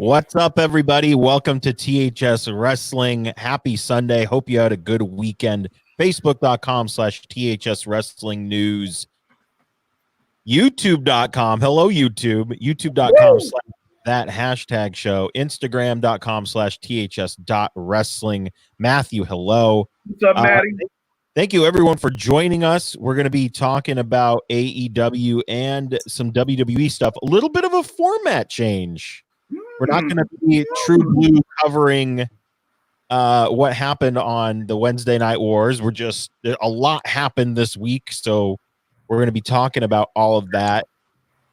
What's up, everybody? Welcome to THS Wrestling. Happy Sunday. Hope you had a good weekend. Facebook.com/THS Wrestling News. YouTube.com. Hello, YouTube. YouTube.com/that hashtag show. Instagram.com/THS.wrestling. Matthew, hello. What's up, Maddie? Thank you, everyone, for joining us. We're going to be talking about AEW and some WWE stuff. A little bit of a format change. We're not going to be true blue covering what happened on the Wednesday Night Wars. A lot happened this week, so we're going to be talking about all of that.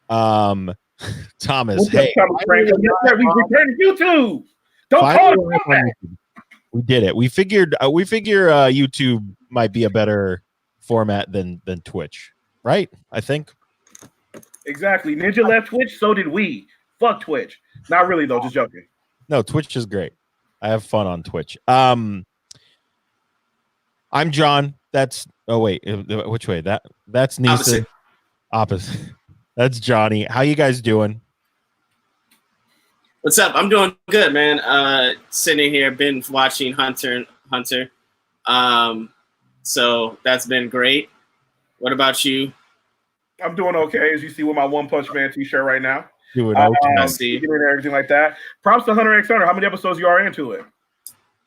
Thomas, hey. Thomas Frank? We returned to YouTube. Don't call it back. We did it. We figure YouTube might be a better format than Twitch, right? I think. Exactly. Ninja left Twitch, so did we. Fuck Twitch. Not really though, just joking. No, Twitch is great. I have fun on Twitch. I'm John. Which way? That's Neeson. Opposite. That's Johnny. How you guys doing? What's up? I'm doing good, man. Sitting here, been watching Hunter. So that's been great. What about you? I'm doing okay, as you see with my One Punch Man t-shirt right now. Doing okay. I see. Everything like that. Props to Hunter x Hunter. How many episodes you are into it?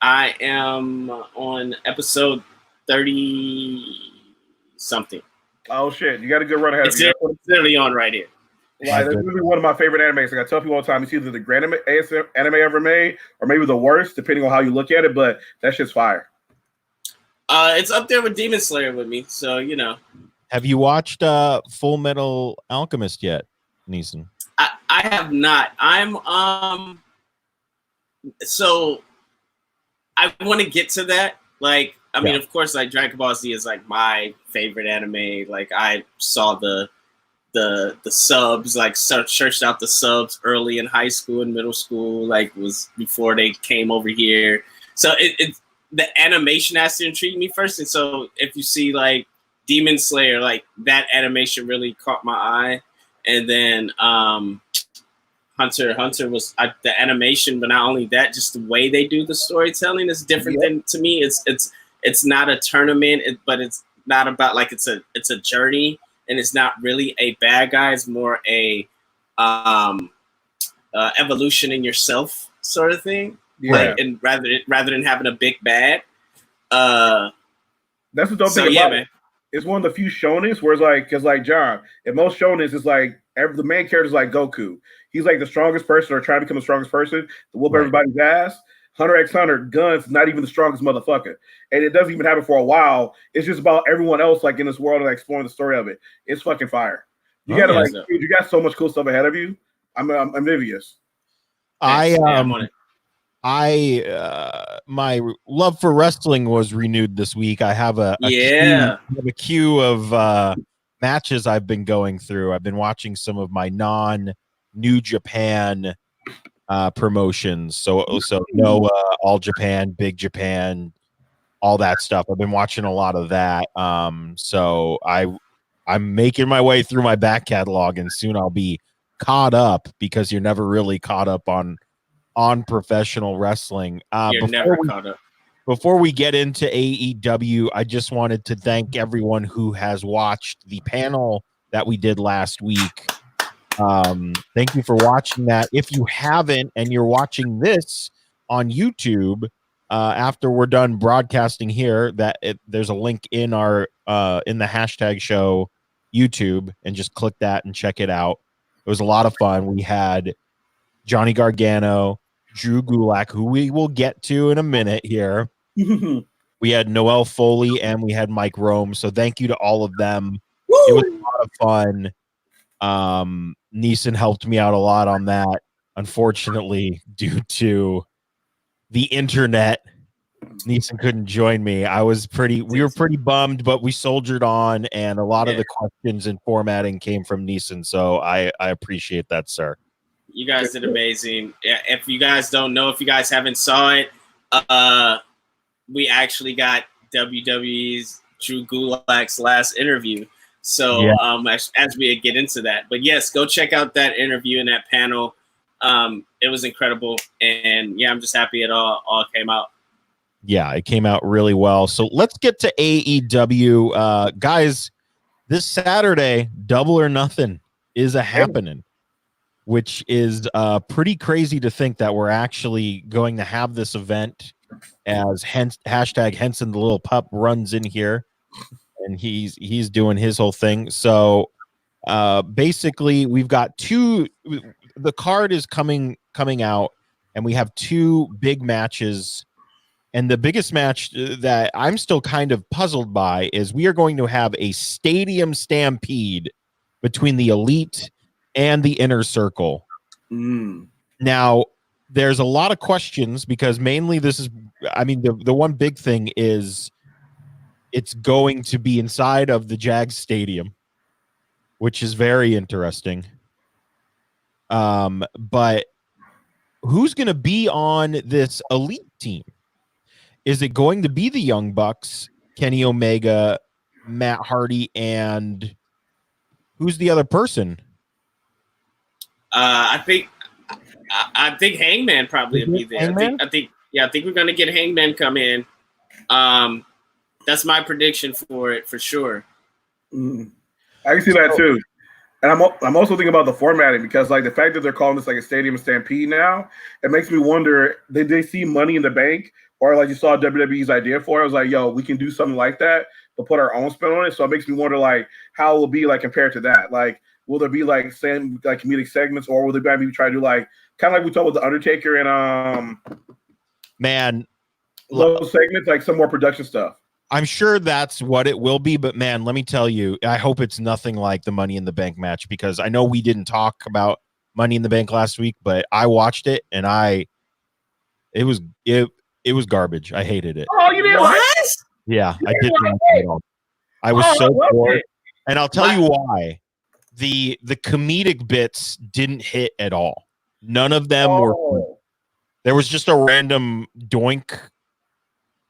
I am on episode 30-something. Oh, shit. You got a good run ahead of you. It's literally on right here. Like, it's really one of my favorite animes. Like I tell people all the time, it's either the greatest anime ever made or maybe the worst, depending on how you look at it, but that shit's fire. It's up there with Demon Slayer with me, so, you know. Have you watched Full Metal Alchemist yet, Neeson? I have not. So I want to get to that. Like, I mean, of course, like Dragon Ball Z is like my favorite anime. Like, I saw the subs, like searched out the subs early in high school and middle school, like was before they came over here. So it's the animation has to intrigue me first. And so if you see like Demon Slayer, like that animation really caught my eye. And then Hunter was the animation, but not only that, just the way they do the storytelling is different than to me. It's not a tournament, but it's not about like it's a journey, and it's not really a bad guy. It's more a evolution in yourself sort of thing. Yeah. Like, and rather than having a big bad. That's the dope thing about it. It's one of the few shonens where it's like, because like John, in most shonens, it's like the main character is like Goku. He's like the strongest person or trying to become the strongest person to whoop everybody's ass. Hunter x Hunter, Gun's not even the strongest motherfucker. And it doesn't even happen for a while. It's just about everyone else like in this world and like, exploring the story of it. It's fucking fire. You gotta dude, you got so much cool stuff ahead of you. I'm envious. My love for wrestling was renewed this week. I have a queue of matches I've been going through. I've been watching some of my non-New Japan promotions. So Noah, All Japan, Big Japan, all that stuff. I've been watching a lot of that. So I'm making my way through my back catalog, and soon I'll be caught up, because you're never really caught up on professional wrestling. You're never caught up. Before we get into AEW, I just wanted to thank everyone who has watched the panel that we did last week. Thank you for watching that. If you haven't and you're watching this on YouTube, after we're done broadcasting here, there's a link in our in the hashtag show YouTube, and just click that and check it out. It was a lot of fun. We had Johnny Gargano, Drew Gulak, who we will get to in a minute here. We had Noel Foley, and we had Mike Rome. So thank you to all of them. Woo! It was a lot of fun. Neeson helped me out a lot on that. Unfortunately, due to the internet, Neeson couldn't join me. We were pretty bummed, but we soldiered on, and a lot of the questions and formatting came from Neeson. So I appreciate that, sir. You guys did amazing. If you guys don't know, if you guys haven't saw it, we actually got WWE's Drew Gulak's last interview. So as we get into that, but yes, go check out that interview and that panel. It was incredible, and yeah, I'm just happy it all came out. Yeah, it came out really well. So let's get to AEW, guys. This Saturday, Double or Nothing is happening, which is pretty crazy to think that we're actually going to have this event. As hashtag Henson the little pup runs in here, and he's doing his whole thing. So basically, we've got two. The card is coming out, and we have two big matches. And the biggest match that I'm still kind of puzzled by is we are going to have a stadium stampede between the Elite and the Inner Circle. Now, there's a lot of questions because mainly this is, I mean, the one big thing is it's going to be inside of the Jags Stadium, which is very interesting. But who's going to be on this Elite team? Is it going to be the Young Bucks, Kenny Omega, Matt Hardy, and who's the other person? I think Hangman probably will be there. I think we're gonna get Hangman come in. That's my prediction for it for sure. I can see that too. And I'm also thinking about the formatting because like the fact that they're calling this like a stadium stampede now, it makes me wonder, did they see Money in the Bank? Or like you saw WWE's idea for it. I was like, yo, we can do something like that, but put our own spin on it. So it makes me wonder like how it will be like compared to that. Like, will there be like same like comedic segments, or will they maybe try to do like kind of like we talked with the Undertaker and those segments, like some more production stuff. I'm sure that's what it will be, but man, let me tell you, I hope it's nothing like the Money in the Bank match because I know we didn't talk about Money in the Bank last week, but I watched it and it was garbage. I hated it. Oh, you didn't like it? Yeah, I didn't like it at all. I was so bored. And I'll tell you why. The comedic bits didn't hit at all. None of them were funny. There was just a random doink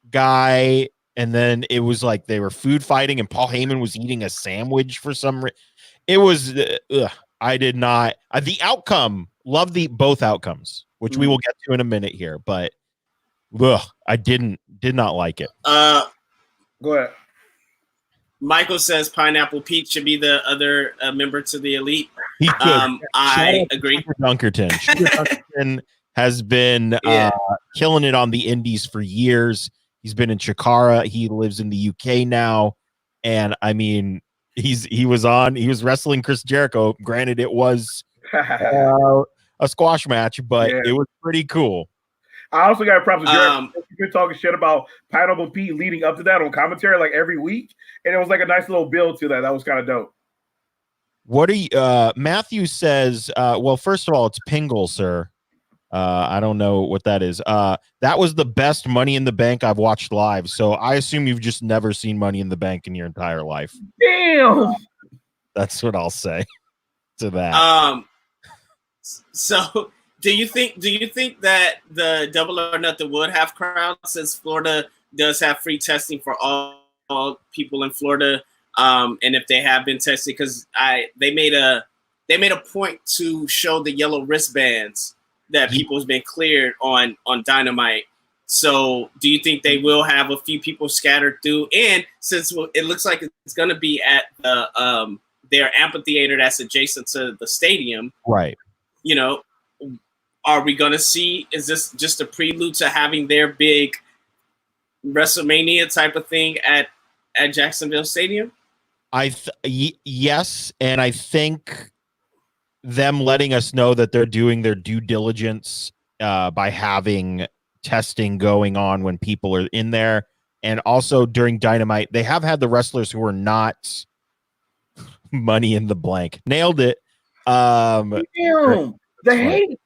guy, and then it was like they were food fighting, and Paul Heyman was eating a sandwich for some reason. It was I did not the outcome, love both outcomes, which we will get to in a minute here, but I did not like it. Go ahead. Michael says Pineapple Pete should be the other member to the Elite. He could. I agree. Dunkerton has been killing it on the indies for years. He's been in Chikara. He lives in the UK now. And I mean, he was wrestling Chris Jericho. Granted, it was a squash match, but it was pretty cool. I also got props to Jericho. You've been talking shit about Pineapple Pete leading up to that on commentary like every week. And it was like a nice little build to that. That was kind of dope. What are you Matthew says, well, first of all, it's Pingle, sir. I don't know what that is. That was the best Money in the Bank I've watched live. So I assume you've just never seen Money in the Bank in your entire life. Damn. That's what I'll say to that. So do you think that the Double or Nothing would have crowds since Florida does have free testing for all people in Florida? And if they have been tested, because they made a point to show the yellow wristbands that people has been cleared on Dynamite. So do you think they will have a few people scattered through? And since it looks like it's going to be at the their amphitheater that's adjacent to the stadium, right? You know, are we going to see? Is this just a prelude to having their big WrestleMania type of thing at Jacksonville Stadium? Yes, and I think them letting us know that they're doing their due diligence by having testing going on when people are in there, and also during Dynamite, they have had the wrestlers who are not Money in the Blank. Nailed it. Damn, the hate.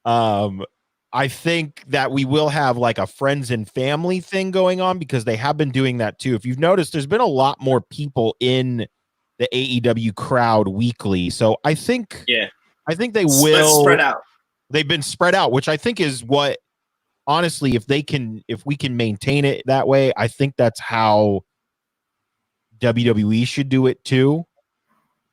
I think that we will have like a friends and family thing going on because they have been doing that too. If you've noticed, there's been a lot more people in the AEW crowd weekly. So I think they will spread out. They've been spread out, which I think is what, honestly, if we can maintain it that way, I think that's how WWE should do it too.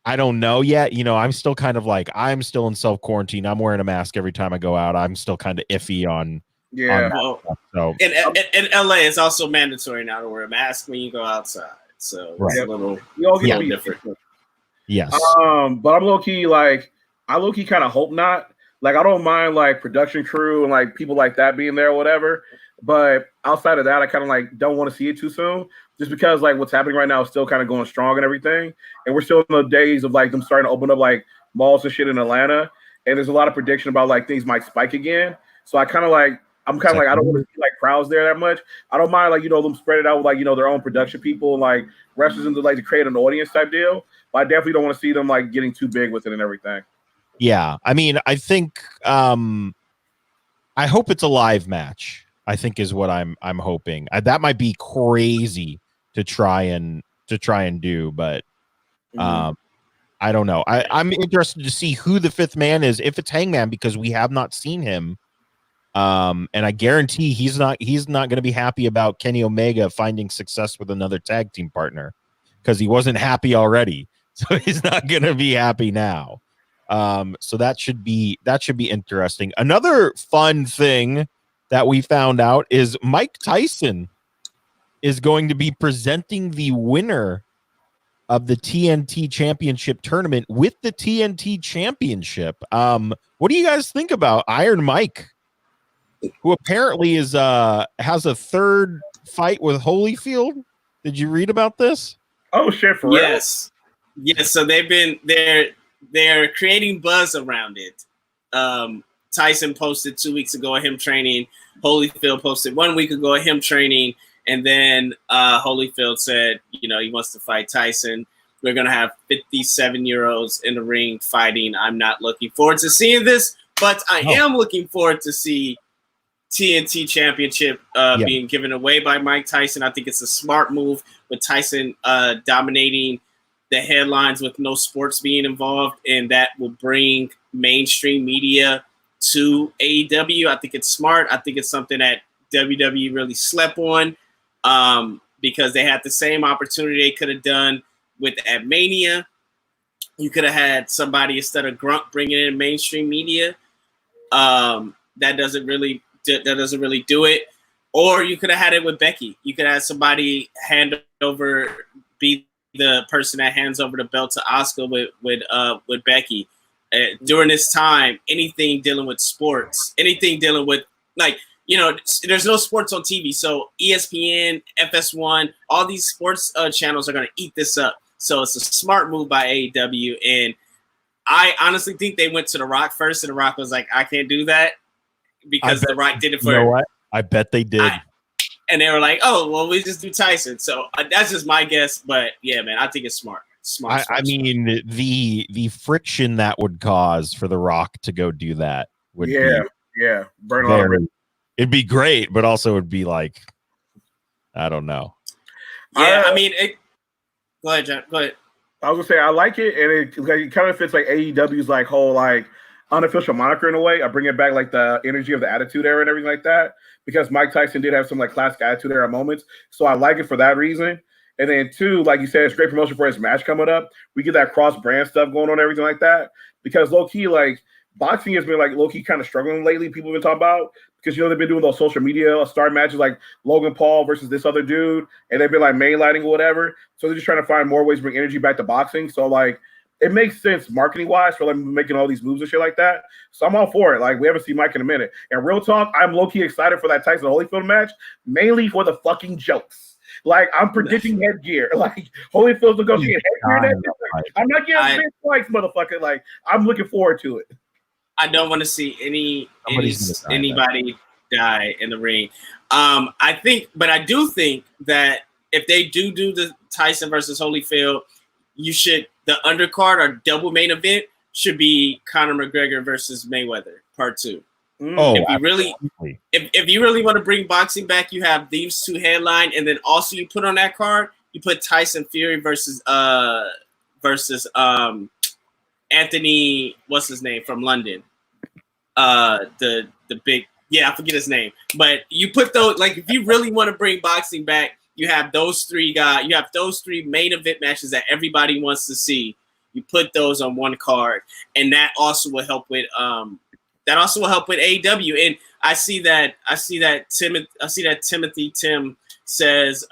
I don't know yet. You know, I'm still kind of like, I'm still in self-quarantine. I'm wearing a mask every time I go out. I'm still kind of iffy on Well, stuff, so in LA, it's also mandatory now to wear a mask when you go outside. So it's a little different. Yes. But I'm low key like, I low key kind of hope not. Like, I don't mind like production crew and like people like that being there or whatever. But outside of that, I kind of like don't want to see it too soon, just because like what's happening right now is still kind of going strong and everything, and we're still in the days of like them starting to open up like malls and shit in Atlanta, and there's a lot of prediction about like things might spike again. So I kind of like, I'm kind of like, I don't want to see like crowds there that much. I don't mind like, you know, them spread it out with like, you know, their own production people and like wrestlers into like to create an audience type deal. But I definitely don't want to see them like getting too big with it and everything. Yeah, I mean, I think I hope it's a live match. I think is what I'm hoping. That might be crazy to try and do, but I don't know. I'm interested to see who the fifth man is, if it's Hangman, because we have not seen him. And I guarantee he's not going to be happy about Kenny Omega finding success with another tag team partner, because he wasn't happy already. So he's not going to be happy now. So that should be interesting. Another fun thing that we found out is Mike Tyson is going to be presenting the winner of the TNT Championship tournament with the TNT Championship. What do you guys think about Iron Mike, who apparently is has a third fight with Holyfield? Did you read about this? Oh shit, for real? Yes. So they're creating buzz around it. Tyson posted 2 weeks ago of him training. Holyfield posted 1 week ago of him training. And then Holyfield said, you know, he wants to fight Tyson. We're going to have 57-year-olds in the ring fighting. I'm not looking forward to seeing this, but I am looking forward to see TNT Championship being given away by Mike Tyson. I think it's a smart move with Tyson dominating the headlines with no sports being involved, and that will bring mainstream media to AEW. I think it's smart. I think it's something that WWE really slept on, because they had the same opportunity they could have done with at Mania. You could have had somebody instead of Grunt bringing in mainstream media. That doesn't really do it. Or you could have had it with Becky. You could have somebody be the person that hands over the belt to Asuka with Becky. During this time, anything dealing with sports, anything dealing with, like, you know, there's no sports on TV. So ESPN, FS1, all these sports channels are going to eat this up. So it's a smart move by AEW. And I honestly think they went to The Rock first, and The Rock was like, I can't do that, because The Rock did it for. You know what? I bet they did. And they were like, oh, well, we just do Tyson. So that's just my guess. But yeah, man, I think it's smart. I mean, the friction that would cause for The Rock to go do that would burn a lot of it. It'd be great, but also it'd be like, I don't know. Yeah, I mean, go ahead, John. Go ahead. I was gonna say I like it, and it kind of fits like AEW's like whole like unofficial moniker in a way. I bring it back like the energy of the Attitude Era and everything like that, because Mike Tyson did have some like classic Attitude Era moments. So I like it for that reason. And then two, like you said, it's great promotion for his match coming up. We get that cross brand stuff going on, everything like that. Because low key, like boxing has been like low key kind of struggling lately. People have been talking about, because you know they've been doing those social media star matches like Logan Paul versus this other dude, and they've been like mainlighting or whatever. So they're just trying to find more ways to bring energy back to boxing. So like it makes sense marketing wise for like making all these moves and shit like that. So I'm all for it. Like we haven't seen Mike in a minute. And real talk, I'm low key excited for that Tyson Holyfield match, mainly for the fucking jokes. Like I'm predicting headgear. Like Holyfield's negotiating headgear. I'm not getting big spikes, motherfucker. Like I'm looking forward to it. I don't want to see anybody die in the ring. I do think that if they do the Tyson versus Holyfield, the undercard or double main event should be Conor McGregor versus Mayweather Part 2. If you really want to bring boxing back, you have these two headline, and then also you put on that card, you put Tyson Fury versus Anthony, what's his name from London, the big, I forget his name, but you put those, like if you really want to bring boxing back, you have those three guys, you have those three main event matches that everybody wants to see. You put those on one card, and that also will help with AEW. And I see that Timothy Tim says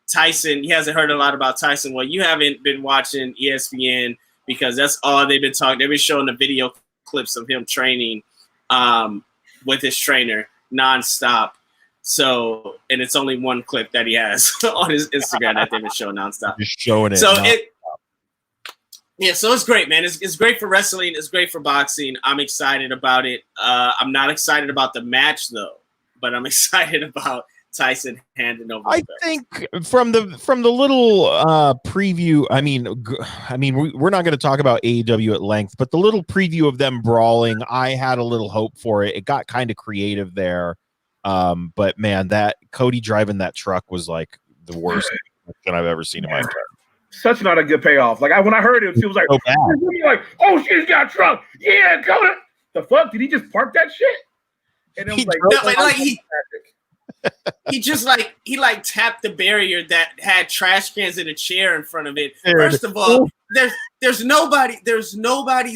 Tyson. He hasn't heard a lot about Tyson. Well, you haven't been watching ESPN because that's all they've been talking. They've been showing the video clips of him training with his trainer nonstop. So, and it's only one clip that he has on his Instagram that they've been showing nonstop. Just showing it. So so it's great, man. It's great for wrestling. It's great for boxing. I'm excited about it. I'm not excited about the match though, but I'm excited about Tyson handing over. I think from the little preview. I mean, we're not going to talk about AEW at length, but the little preview of them brawling, I had a little hope for it. It got kind of creative there. But man, that Cody driving that truck was like the worst thing I've ever seen in my life. Such not a good payoff. Like when I heard it, it was like, oh, she's got a truck. Yeah, Cody. The fuck? Did he just park that shit? And it was he tapped the barrier that had trash cans in a chair in front of it. First of all, there's nobody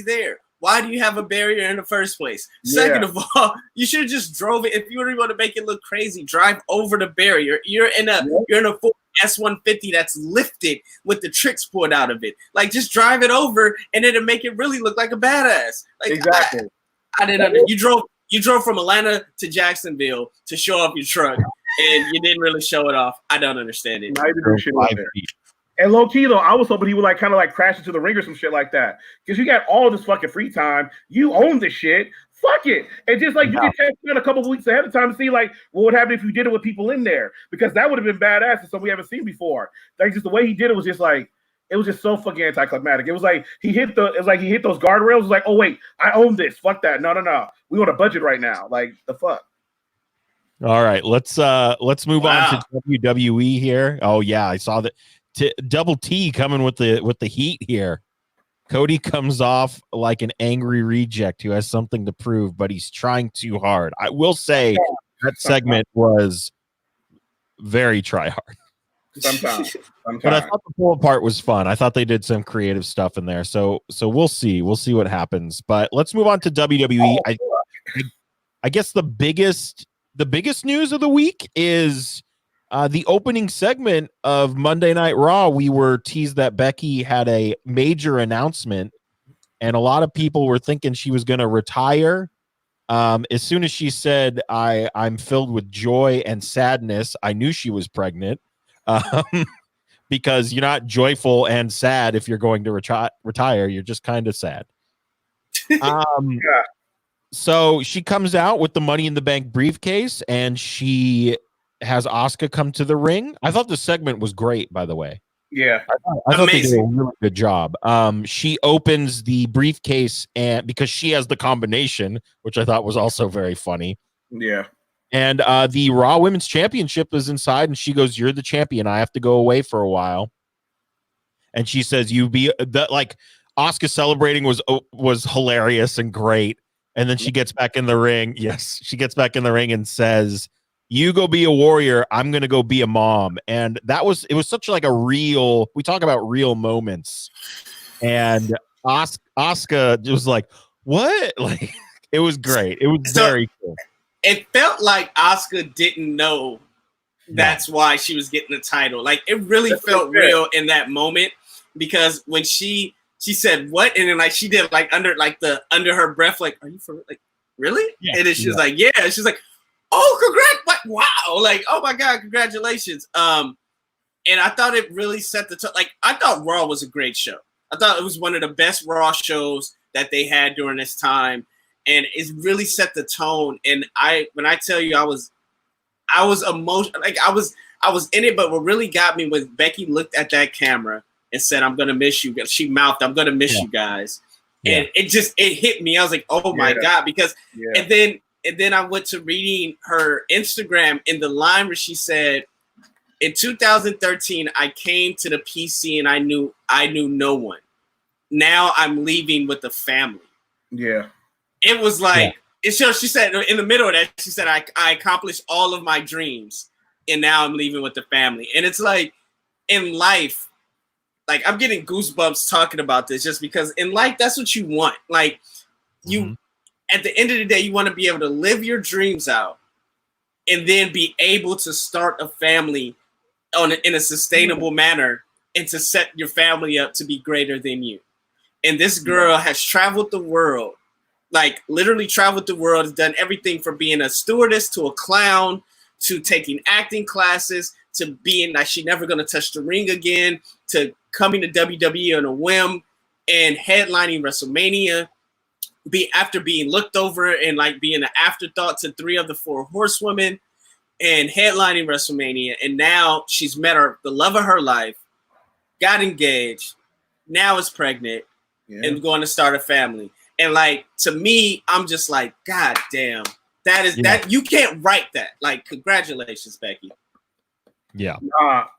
there. Why do you have a barrier in the first place? Second of all, you should have just drove it. If you really want to make it look crazy, drive over the barrier. You're in a Ford S-150 that's lifted with the tricks pulled out of it. Like, just drive it over, and it'll make it really look like a badass. Like, exactly. I didn't understand. You drove from Atlanta to Jacksonville to show off your truck, and you didn't really show it off. I don't understand it. And low key though, I was hoping he would kind of crash into the ring or some shit like that. Because you got all this fucking free time. You own this shit. Fuck it. And just you get tested a couple of weeks ahead of time to see what would happen if you did it with people in there. Because that would have been badass and something we haven't seen before. Just the way he did it was just it was just so fucking anticlimactic. It was he hit those guardrails. It was like, oh wait, I own this. Fuck that. No. We on a budget right now. Like, the fuck. All right, let's move on to WWE here. Oh yeah, I saw that. Double T coming with the heat here. Cody comes off like an angry reject who has something to prove, but he's trying too hard. I will say that segment was very try hard. Sometimes. But I thought the pull apart was fun. I thought they did some creative stuff in there. So we'll see. We'll see what happens. But let's move on to WWE. I guess the biggest news of the week is the opening segment of Monday Night Raw. We were teased that Becky had a major announcement, and a lot of people were thinking she was going to retire. As soon as she said, I'm filled with joy and sadness, I knew she was pregnant, because you're not joyful and sad if you're going to retire. You're just kind of sad. So she comes out with the Money in the Bank briefcase, and she has Asuka come to the ring. I thought the segment was great, by the way. Yeah. I thought they did a really good job. She opens the briefcase, and because she has the combination, which I thought was also very funny. Yeah. And the Raw Women's Championship is inside, and she goes, "You're the champion. I have to go away for a while." And she says, Asuka celebrating was hilarious and great. And then she gets back in the ring. Yes, she gets back in the ring and says, "You go be a warrior. I'm going to go be a mom." And it was such we talk about real moments. And Asuka was like, "What?" Like, it was great. It was very cool. It felt like Asuka didn't know that's why she was getting the title. Like, it really felt real in that moment, because when she said what, and then she did under her breath, like, "Are you for really?" Yeah, and then she's like, "Yeah." She's like, "Oh, congrats!" Wow! Like, oh my god, congratulations! And I thought it really set the tone. I thought Raw was a great show. I thought it was one of the best Raw shows that they had during this time, and it really set the tone. And when I tell you, I was emotional. I was in it, but what really got me was Becky looked at that camera and said, "I'm gonna miss you." She mouthed, "I'm gonna miss you guys," and it hit me. I was like, "Oh my god!" Because and then I went to reading her Instagram in the line where she said, "In 2013, I came to the PC and I knew no one. Now I'm leaving with the family." Yeah, it was like it shows. She said in the middle of that, she said, "I accomplished all of my dreams, and now I'm leaving with the family." And it's like in life. like I'm getting goosebumps talking about this just because in life that's what you want. Like you at the end of the day, you want to be able to live your dreams out and then be able to start a family in a sustainable manner and to set your family up to be greater than you. And this girl has traveled the world, like literally traveled the world, has done everything from being a stewardess to a clown to taking acting classes to being like she's never going to touch the ring again to coming to WWE on a whim and headlining WrestleMania after being looked over and like being an afterthought to 3 of the 4 horsewomen and headlining WrestleMania. And now she's met the love of her life, got engaged, now is pregnant and going to start a family. And like, to me, I'm just like, God damn, that you can't write that. Like, congratulations, Becky. Yeah.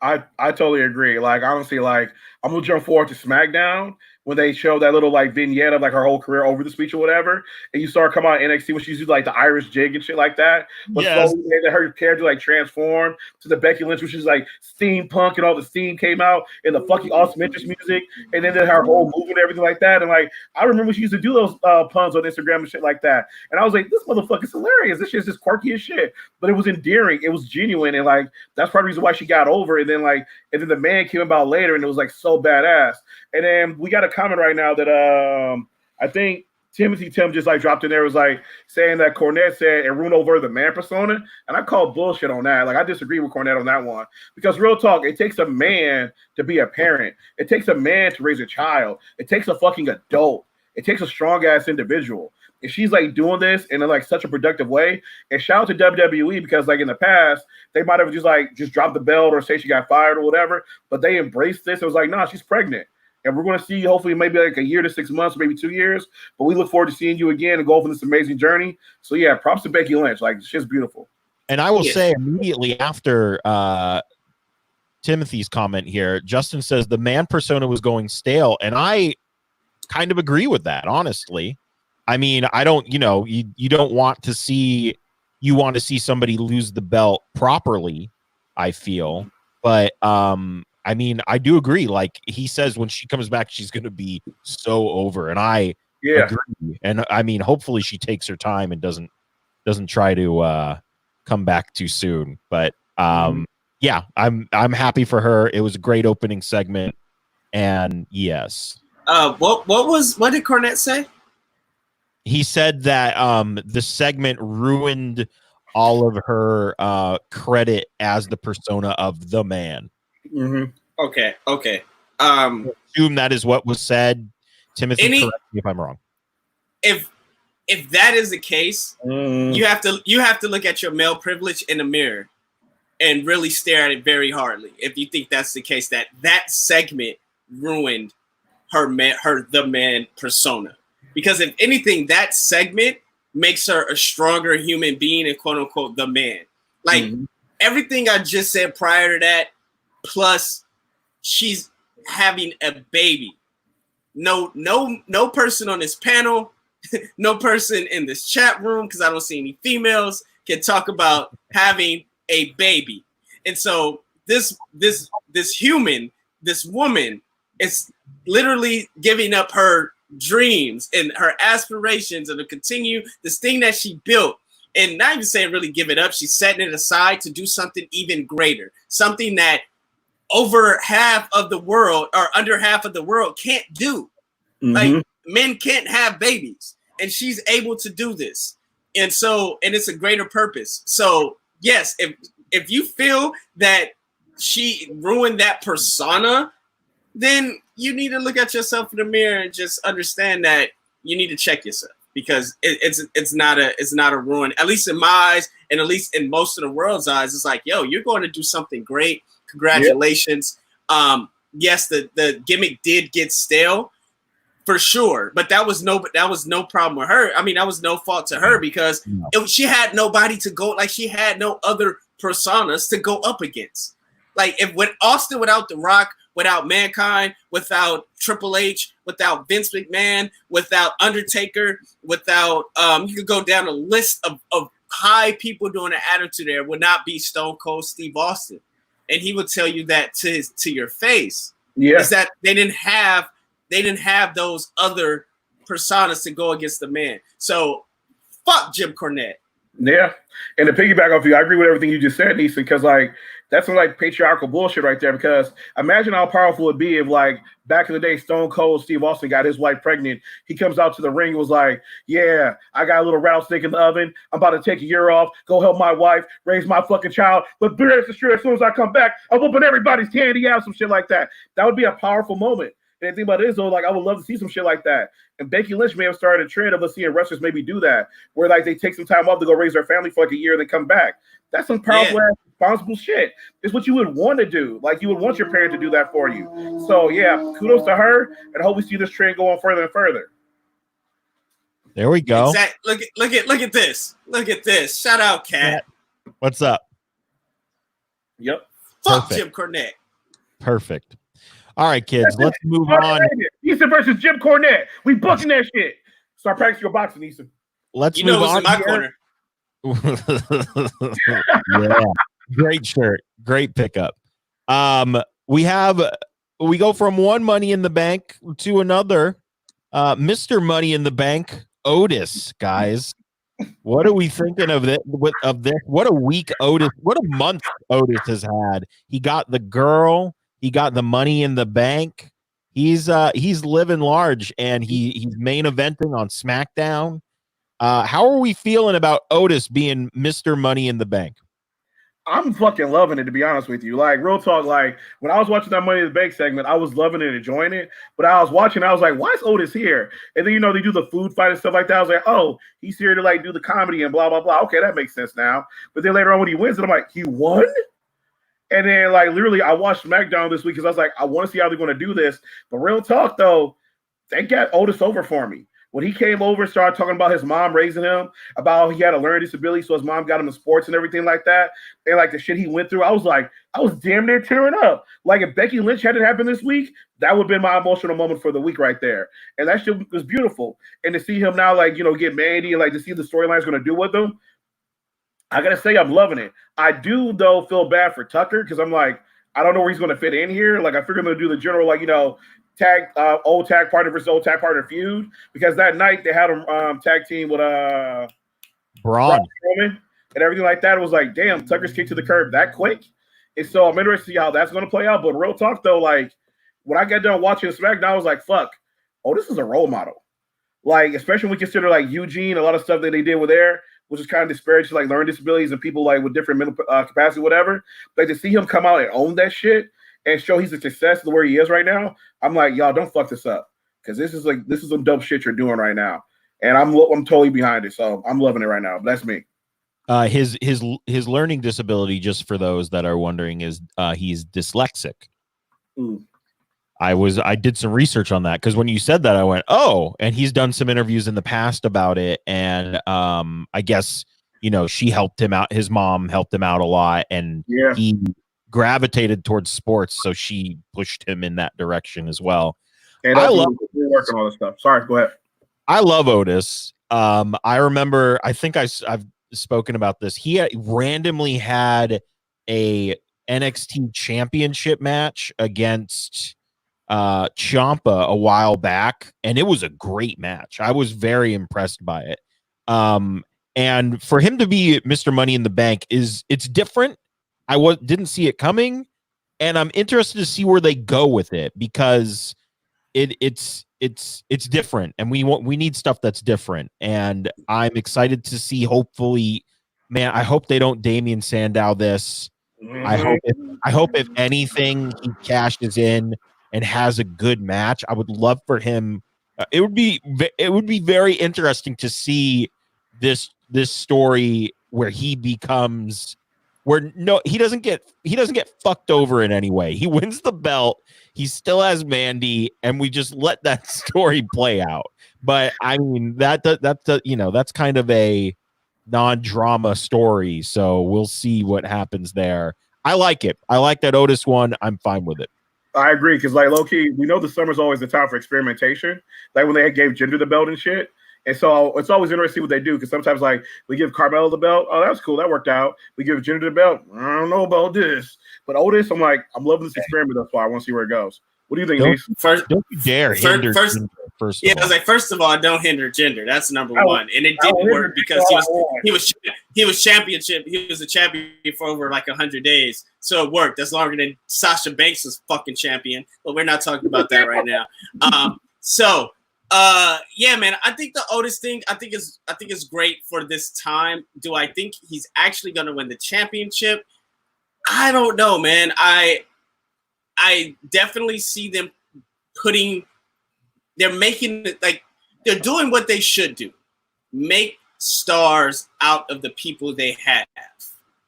I totally agree. Like, honestly, like I'm gonna jump forward to SmackDown when they show that little like vignette of like her whole career over the speech or whatever, and you start coming out NXT when she's using like the Irish jig and shit like that. But slowly her character like transformed to the Becky Lynch, which is like steampunk and all the steam came out and the fucking awesome interest music, and then her whole movement and everything like that. And like I remember she used to do those puns on Instagram and shit like that. And I was like, this motherfucker's hilarious. This shit's just quirky as shit. But it was endearing. It was genuine, and like that's part of the reason why she got over. And then the man came about later, and it was like so badass. And then we got a comment right now that I think Tim just like dropped in there, was like saying that Cornette said and ruined over the man persona, and I call bullshit on that. Like I disagree with Cornette on that one, because real talk, it takes a man to be a parent. It takes a man to raise a child. It takes a fucking adult. It takes a strong ass individual. And she's like doing this in like such a productive way. And shout out to WWE, because like in the past they might have just dropped the belt or say she got fired or whatever, but they embraced this. It was like, nah, she's pregnant. And we're going to see hopefully maybe like a year to 6 months, maybe 2 years. But we look forward to seeing you again and go on this amazing journey. So yeah, props to Becky Lynch. Like, she's beautiful. And I will say immediately after Timothy's comment here, Justin says the man persona was going stale. And I kind of agree with that, honestly. I mean, I don't, you don't want to see, you want to see somebody lose the belt properly, I feel. But, I mean, I do agree. Like he says, when she comes back, she's going to be so over, and I agree. And I mean, hopefully, she takes her time and doesn't try to come back too soon. But yeah, I'm happy for her. It was a great opening segment, and yes. What did Cornette say? He said that the segment ruined all of her credit as the persona of the man. Mm-hmm. Okay. Assume that is what was said. Timothy, correct me if I'm wrong. If that is the case, you have to look at your male privilege in the mirror and really stare at it very hardly. If you think that's the case, that segment ruined the man persona, because if anything, that segment makes her a stronger human being and quote unquote the man. Like everything I just said prior to that. Plus, she's having a baby. No person on this panel, no person in this chat room, because I don't see any females, can talk about having a baby. And so this woman is literally giving up her dreams and her aspirations and to continue this thing that she built. And not even saying really give it up, she's setting it aside to do something even greater, something that over half of the world or under half of the world can't do. Like men can't have babies, and she's able to do this. And it's a greater purpose. So yes, if you feel that she ruined that persona, then you need to look at yourself in the mirror and just understand that you need to check yourself, because it's not a ruin, at least in my eyes, and at least in most of the world's eyes. It's like, yo, you're going to do something great. Congratulations. Yep. Yes, the gimmick did get stale for sure, but that was no problem with her. I mean, that was no fault to her, because she had nobody to go, like she had no other personas to go up against. Like when Austin without The Rock, without Mankind, without Triple H, without Vince McMahon, without Undertaker, without you could go down a list of high people doing an attitude there, would not be Stone Cold Steve Austin. And he would tell you that to your face. is that they didn't have those other personas to go against the man. So fuck Jim Cornette. Yeah, and to piggyback off you, I agree with everything you just said, Neeson, because like that's some like patriarchal bullshit right there. Because imagine how powerful it'd be if like back in the day, Stone Cold Steve Austin got his wife pregnant. He comes out to the ring and was like, "Yeah, I got a little rattlesnake in the oven. I'm about to take a year off, go help my wife, raise my fucking child. But as soon as I come back, I'm whooping everybody's candy out." Some shit like that. That would be a powerful moment. And the thing about it is, though, like I would love to see some shit like that. And Becky Lynch may have started a trend of us seeing wrestlers maybe do that, where like they take some time off to go raise their family for like a year and then come back. That's some powerful, responsible shit. It's what you would want to do. Like you would want your parent to do that for you. So yeah, kudos to her, and I hope we see this trend go on further and further. There we go. Exactly. Look at this. Look at this. Shout out, Kat. What's up? Yep. Fuck Jim Cornette. Perfect. All right, kids, let's move on. Easton versus Jim Cornette. We booking that shit. Start practicing your boxing, Easton. Let's move on. In my corner. Yeah, great shirt, great pickup. We go from one Money in the Bank to another. Mr. Money in the Bank, Otis, guys. What are we thinking of this? What a week Otis, what a month Otis has had. He got the girl. He got the Money in the Bank. He's living large, and he's main eventing on SmackDown. How are we feeling about Otis being Mr. Money in the Bank? I'm fucking loving it, to be honest with you. Like, real talk, like, when I was watching that Money in the Bank segment, I was loving it and enjoying it. But I was watching, I was like, why is Otis here? And then, they do the food fight and stuff like that. I was like, oh, he's here to, like, do the comedy and blah, blah, blah. Okay, that makes sense now. But then later on when he wins, and I'm like, he won? And then, like, literally, I watched SmackDown this week because I was like, I want to see how they're going to do this. But real talk, though, they got Otis over for me. When he came over and started talking about his mom raising him, about how he had a learning disability, so his mom got him in sports and everything like that, and, like, the shit he went through, I was damn near tearing up. Like, if Becky Lynch had it happen this week, that would have been my emotional moment for the week right there. And that shit was beautiful. And to see him now, like, get Mandy and, like, to see the storyline's going to do with him, I got to say I'm loving it. I do, though, feel bad for Tucker because I'm like, I don't know where he's going to fit in here. Like, I figure I'm going to do the general, like, tag old tag partner versus old tag partner feud, because that night they had him tag team with Braun Strowman and everything like that. It was like, damn, Tucker's kicked to the curb that quick. And so I'm interested to see how that's going to play out. But real talk though, like when I got done watching SmackDown, I was like, fuck, this is a role model. Like, especially when we consider like Eugene, a lot of stuff that they did with Air, which is kind of disparaged to like learning disabilities and people like with different mental capacity, whatever. Like to see him come out and own that shit and show he's a success to where he is right now, I'm like, y'all don't fuck this up, because this is some dope shit you're doing right now, and I'm totally behind it. So I'm loving it right now. That's me. His learning disability, just for those that are wondering, is he's dyslexic. Ooh. I did some research on that, because when you said that, I went, oh, and he's done some interviews in the past about it, and I guess she helped him out. His mom helped him out a lot, and he gravitated towards sports, so she pushed him in that direction as well. And I love working on all this stuff. Sorry, go ahead. I love Otis. I remember, I think I've spoken about this. He randomly had a NXT championship match against Ciampa a while back, and it was a great match. I was very impressed by it. And for him to be Mr. Money in the Bank it's different. I didn't see it coming, and I'm interested to see where they go with it, because it's different, and we need stuff that's different, and I'm excited to see. Hopefully, man, I hope they don't Damian Sandow this. Mm-hmm. I hope if anything, he cashes in and has a good match. I would love for him. It would be very interesting to see this story where he becomes. He doesn't get fucked over in any way. He wins the belt. He still has Mandy, and we just let that story play out. But I mean, that's kind of a non-drama story. So we'll see what happens there. I like it. I like that Otis won. I'm fine with it. I agree, because like low key, we know the summer's always the time for experimentation. Like when they gave Jinder the belt and shit. And so it's always interesting what they do, because sometimes, like, we give Carmelo the belt. Oh, that was cool. That worked out. We give Jinder the belt. I don't know about this. But Otis, I'm like, I'm loving this experiment thus far. I want to see where it goes. What do you think, Nice? Don't you dare hinder Jinder, first of all. I was like, first of all, don't hinder Jinder. That's number one. And it didn't work because he was championship. He was a champion for over like 100 days. So it worked. That's longer than Sasha Banks was fucking champion. But we're not talking about that right now. Yeah, man, I think the Otis thing, I think is great for this time. Do I think he's actually going to win the championship? I don't know, man. I definitely see them they're making it like they're doing what they should do. Make stars out of the people they have.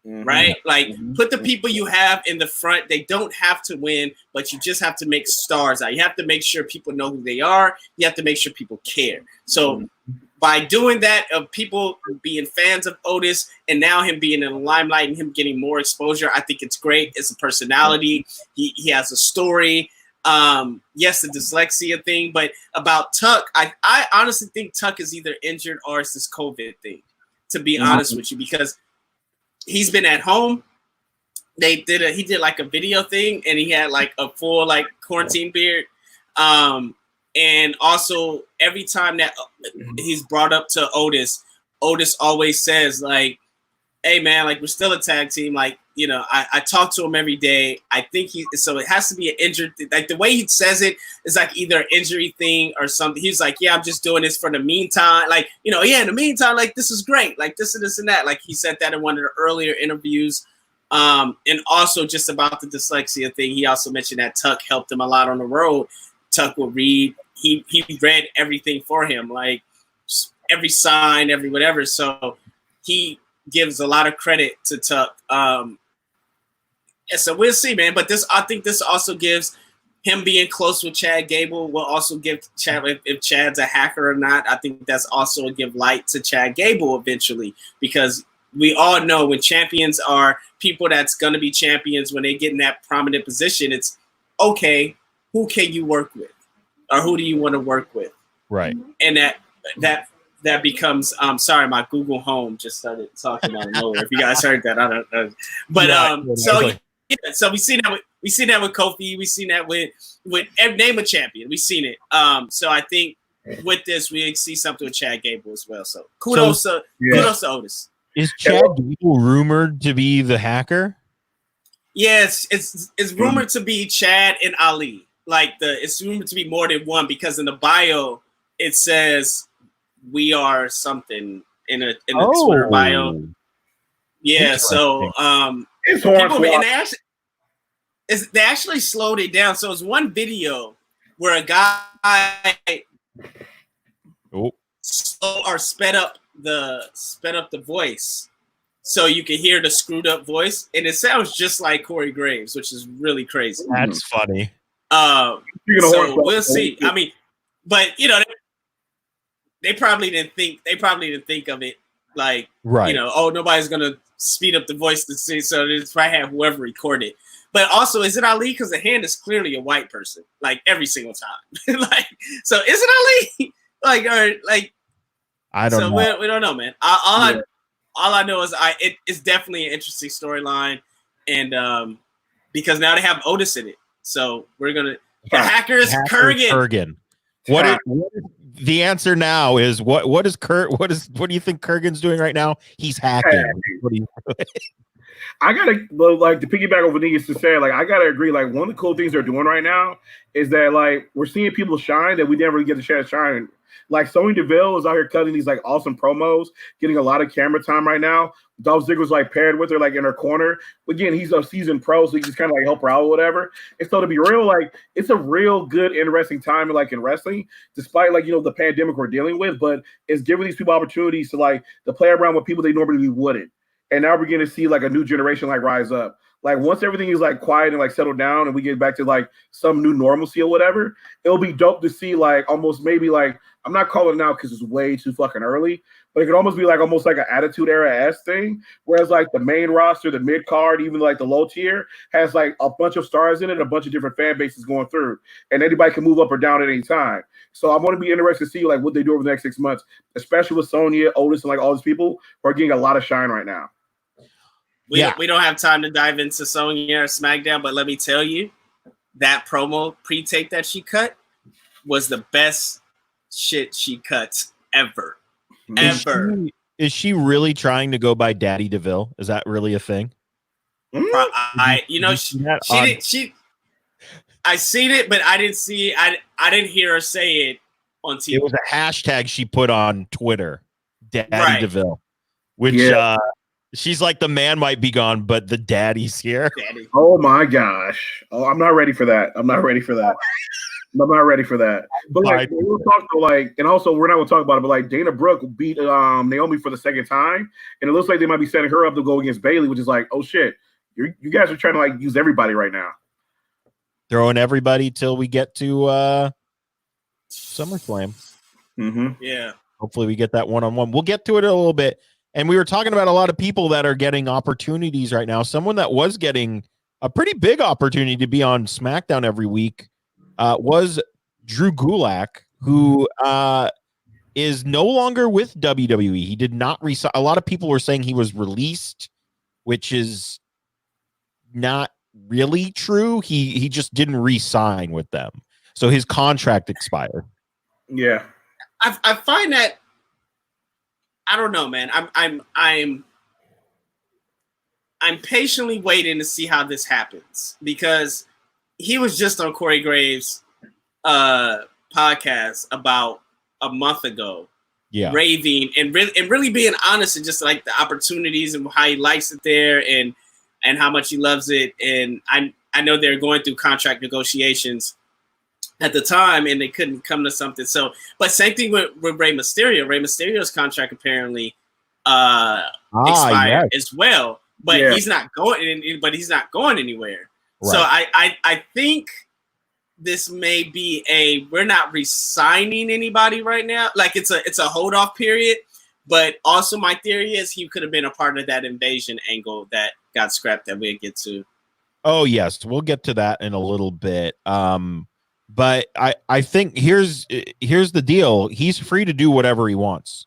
Right? Like put the people you have in the front. They don't have to win, but you just have to make stars out. You have to make sure people know who they are. You have to make sure people care. So by doing that, of people being fans of Otis and now him being in the limelight and him getting more exposure, I think it's great. It's a personality. He has a story. Yes, the dyslexia thing, but about Tuck, I honestly think Tuck is either injured or it's this COVID thing, to be honest with you, because he's been at home. He did like a video thing and he had like a full like quarantine beard. And also every time that he's brought up to Otis always says like, hey man, like we're still a tag team. Like, you know, I talk to him every day. I think so it has to be an injured, like the way he says it is like either an injury thing or something. He's like, yeah, I'm just doing this for the meantime. Like, you know, yeah, in the meantime, like this is great. Like this and this and that. Like he said that in one of the earlier interviews. And also just about the dyslexia thing. He also mentioned that Tuck helped him a lot on the road. Tuck will read. He read everything for him, like every sign, every whatever. So he gives a lot of credit to Tuck. And so we'll see, man. But I think this also gives him being close with Chad Gable will also give Chad, if Chad's a hacker or not, I think that's also a give light to Chad Gable eventually, because we all know when champions are people that's going to be champions, when they get in that prominent position, it's okay, who can you work with? Or who do you want to work with? Right. And that becomes sorry, my Google Home just started talking out of nowhere. If you guys heard that, I don't know. But so we seen that with Kofi, we seen that with name a champion. We've seen it. So I think with this we see something with Chad Gable as well. So kudos to Otis. Is Chad Gable rumored to be the hacker? Yes, it's rumored to be Chad and Ali. Like it's rumored to be more than one, because in the bio it says we are something in the Twitter bio. Yeah, so they actually slowed it down. So it's one video where a guy sped up the voice so you can hear the screwed up voice, and it sounds just like Corey Graves, which is really crazy. That's funny. So we'll see. I mean, but you know, they probably didn't think of it like, right. You know, oh, nobody's gonna speed up the voice to see, so they probably have whoever recorded. But also, is it Ali? Because the hand is clearly a white person, like every single time. Like, so is it Ali? Like, or like, I don't know. We don't know, man. All I know is it's definitely an interesting storyline, and because now they have Otis in it, so we're gonna hackers Kurgan. The answer now is what do you think Kurgan's doing right now? He's hacking. What do you? I gotta like to piggyback over Negus to say, like, I gotta agree. Like, one of the cool things they're doing right now is that like we're seeing people shine that we never really get the chance to shine. Like Sonya Deville is out here cutting these like awesome promos, getting a lot of camera time right now. Dolph Ziggler's like paired with her, like in her corner. Again, he's a seasoned pro, so he just kind of like help her out or whatever. And so to be real, like it's a real good, interesting time like in wrestling, despite like, you know, the pandemic we're dealing with. But it's giving these people opportunities to play around with people they normally wouldn't. And now we're getting to see like a new generation like rise up. Like once everything is like quiet and like settled down and we get back to like some new normalcy or whatever, it'll be dope to see like almost maybe like, I'm not calling it now because it's way too fucking early, but it could almost be like almost like an Attitude Era-esque thing. Whereas like the main roster, the mid card, even like the low tier has like a bunch of stars in it, a bunch of different fan bases going through, and anybody can move up or down at any time. So I'm going to be interested to see like what they do over the next 6 months, especially with Sonya, Otis, and like all these people who are getting a lot of shine right now. We don't have time to dive into Sonya or SmackDown, but let me tell you, that promo pre-tape that she cut was the best shit she cuts ever. Is she really trying to go by Daddy DeVille? Is that really a thing? I seen it, but I didn't see. I didn't hear her say it on TV. It was a hashtag she put on Twitter, Daddy DeVille, which she's like, the man might be gone, but the daddy's here. Daddy. Oh my gosh! Oh, I'm not ready for that. I'm not ready for that. But like, we'll talk to and also we're not gonna talk about it, but like Dana Brooke beat Naomi for the second time, and it looks like they might be setting her up to go against Bayley, which is like, oh shit, you guys are trying to like use everybody right now. Throwing everybody till we get to SummerSlam. Mm-hmm. Yeah. Hopefully we get that one-on-one. We'll get to it in a little bit. And we were talking about a lot of people that are getting opportunities right now. Someone that was getting a pretty big opportunity to be on SmackDown every week was Drew Gulak, who is no longer with WWE. He did not resign. A lot of people were saying he was released, which is not really true. He just didn't re-sign with them. So his contract expired. Yeah. I find that, I don't know, man. I'm patiently waiting to see how this happens, because he was just on Corey Graves' podcast about a month ago, raving and really being honest, and just like the opportunities and how he likes it there and how much he loves it. And I know they're going through contract negotiations at the time, and they couldn't come to something. So, but same thing with Rey Mysterio. Rey Mysterio's contract apparently expired as well, but he's not going. But he's not going anywhere. Right. So I think this may be we're not re-signing anybody right now. Like it's a hold off period. But also my theory is he could have been a part of that invasion angle that got scrapped that we'll get to. Oh yes, we'll get to that in a little bit. But I think here's the deal. He's free to do whatever he wants.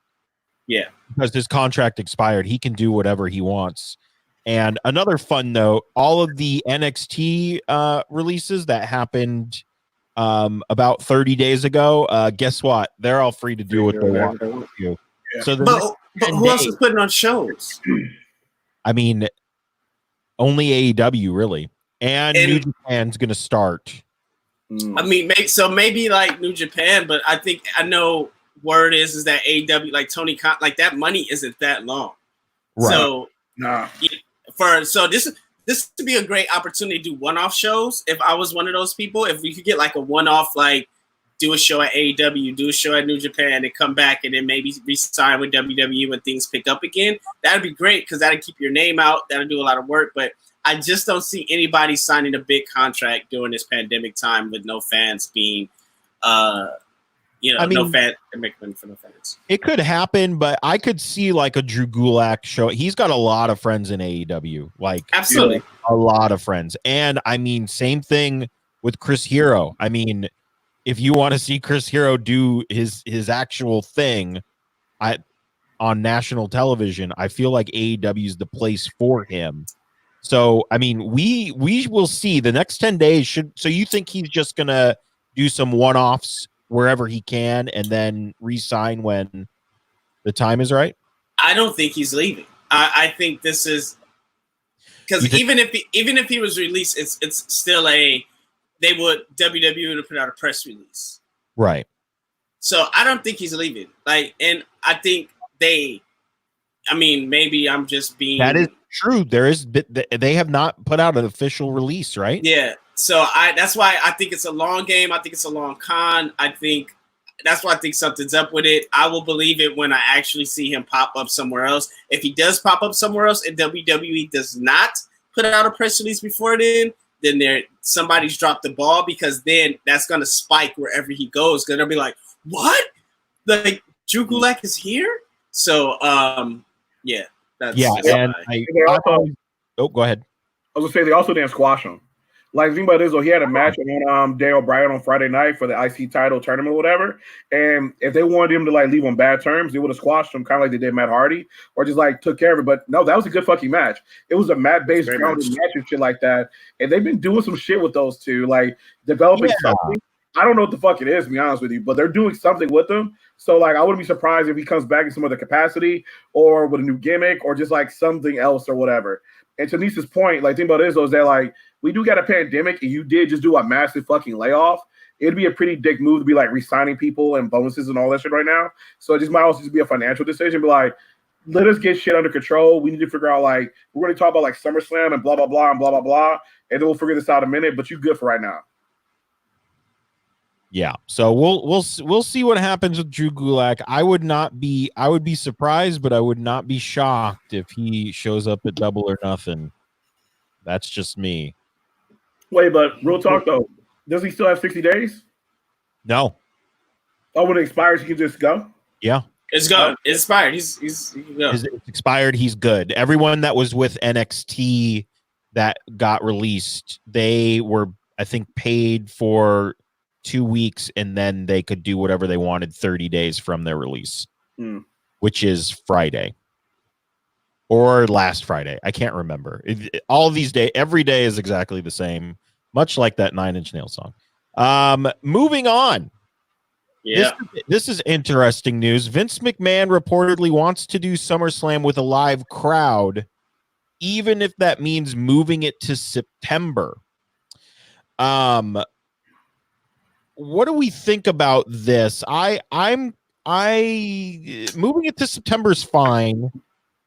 Yeah. Because his contract expired. He can do whatever he wants. And another fun note, all of the NXT releases that happened about 30 days ago, guess what? They're all free to do what they want to do. Yeah. So but who else is putting on shows? I mean, only AEW really. And New Japan's going to start. I mean, maybe like New Japan, but I know word is that AEW, like Tony Khan, like that money isn't that long. Right. So this would be a great opportunity to do one-off shows. If I was one of those people, if we could get like a one-off, like do a show at AEW, do a show at New Japan, and come back and then maybe re-sign with WWE when things pick up again, that'd be great, because that'd keep your name out. That'll do a lot of work, but I just don't see anybody signing a big contract during this pandemic time with no fans being, no fan commitment for no fans. It could happen, but I could see like a Drew Gulak show. He's got a lot of friends in AEW, like absolutely a lot of friends. And I mean, same thing with Chris Hero. I mean, if you want to see Chris Hero do his actual thing on national television, I feel like AEW is the place for him. So, I mean, we will see the next 10 days. So you think he's just going to do some one-offs wherever he can and then re-sign when the time is right? I don't think he's leaving. I think this is because even if he was released, it's still WWE would put out a press release. Right. So I don't think he's leaving. And I think maybe I'm just being. That is true. They have not put out an official release, right? Yeah. So that's why I think it's a long game. I think it's a long con. That's why I think something's up with it. I will believe it when I actually see him pop up somewhere else. If he does pop up somewhere else and WWE does not put out a press release before then somebody's dropped the ball, because then that's going to spike wherever he goes. Because they'll be like, what? Like, Drew Gulak is here? So, yeah. Go ahead. I was going to say they also didn't squash him. Like, think about this, though. He had a match on Daniel Bryan on Friday night for the IC title tournament or whatever. And if they wanted him to like leave on bad terms, they would have squashed him, kind of like they did Matt Hardy, or just like took care of it. But no, that was a good fucking match. It was a mat-based grounded match and shit like that. And they've been doing some shit with those two, like developing something. I don't know what the fuck it is, to be honest with you, but they're doing something with them. So, like, I wouldn't be surprised if he comes back in some other capacity or with a new gimmick or just like something else or whatever. And to Nisa's point, like, think about this, though, is that like we do got a pandemic and you did just do a massive fucking layoff. It'd be a pretty dick move to be like re-signing people and bonuses and all that shit right now. So it just might also just be a financial decision. But like, let us get shit under control. We need to figure out like we're going to talk about like SummerSlam and blah blah blah and blah blah blah, and then we'll figure this out in a minute. But you good for right now. Yeah, so we'll see what happens with Drew Gulak. I would be surprised, but I would not be shocked if he shows up at Double or Nothing. That's just me. Wait, but real talk though, does he still have 60 days? No. Oh, when it expires, he can just go? Yeah. It's gone. It's expired. He's It's expired. He's good. Everyone that was with NXT that got released, they were, I think, paid for 2 weeks, and then they could do whatever they wanted 30 days from their release, which is Friday or last Friday. I can't remember. All of these days, every day is exactly the same, much like that 9 Inch Nails song. Moving on. Yeah. This is interesting news. Vince McMahon reportedly wants to do SummerSlam with a live crowd, even if that means moving it to September. What do we think about this? I'm moving it to September is fine,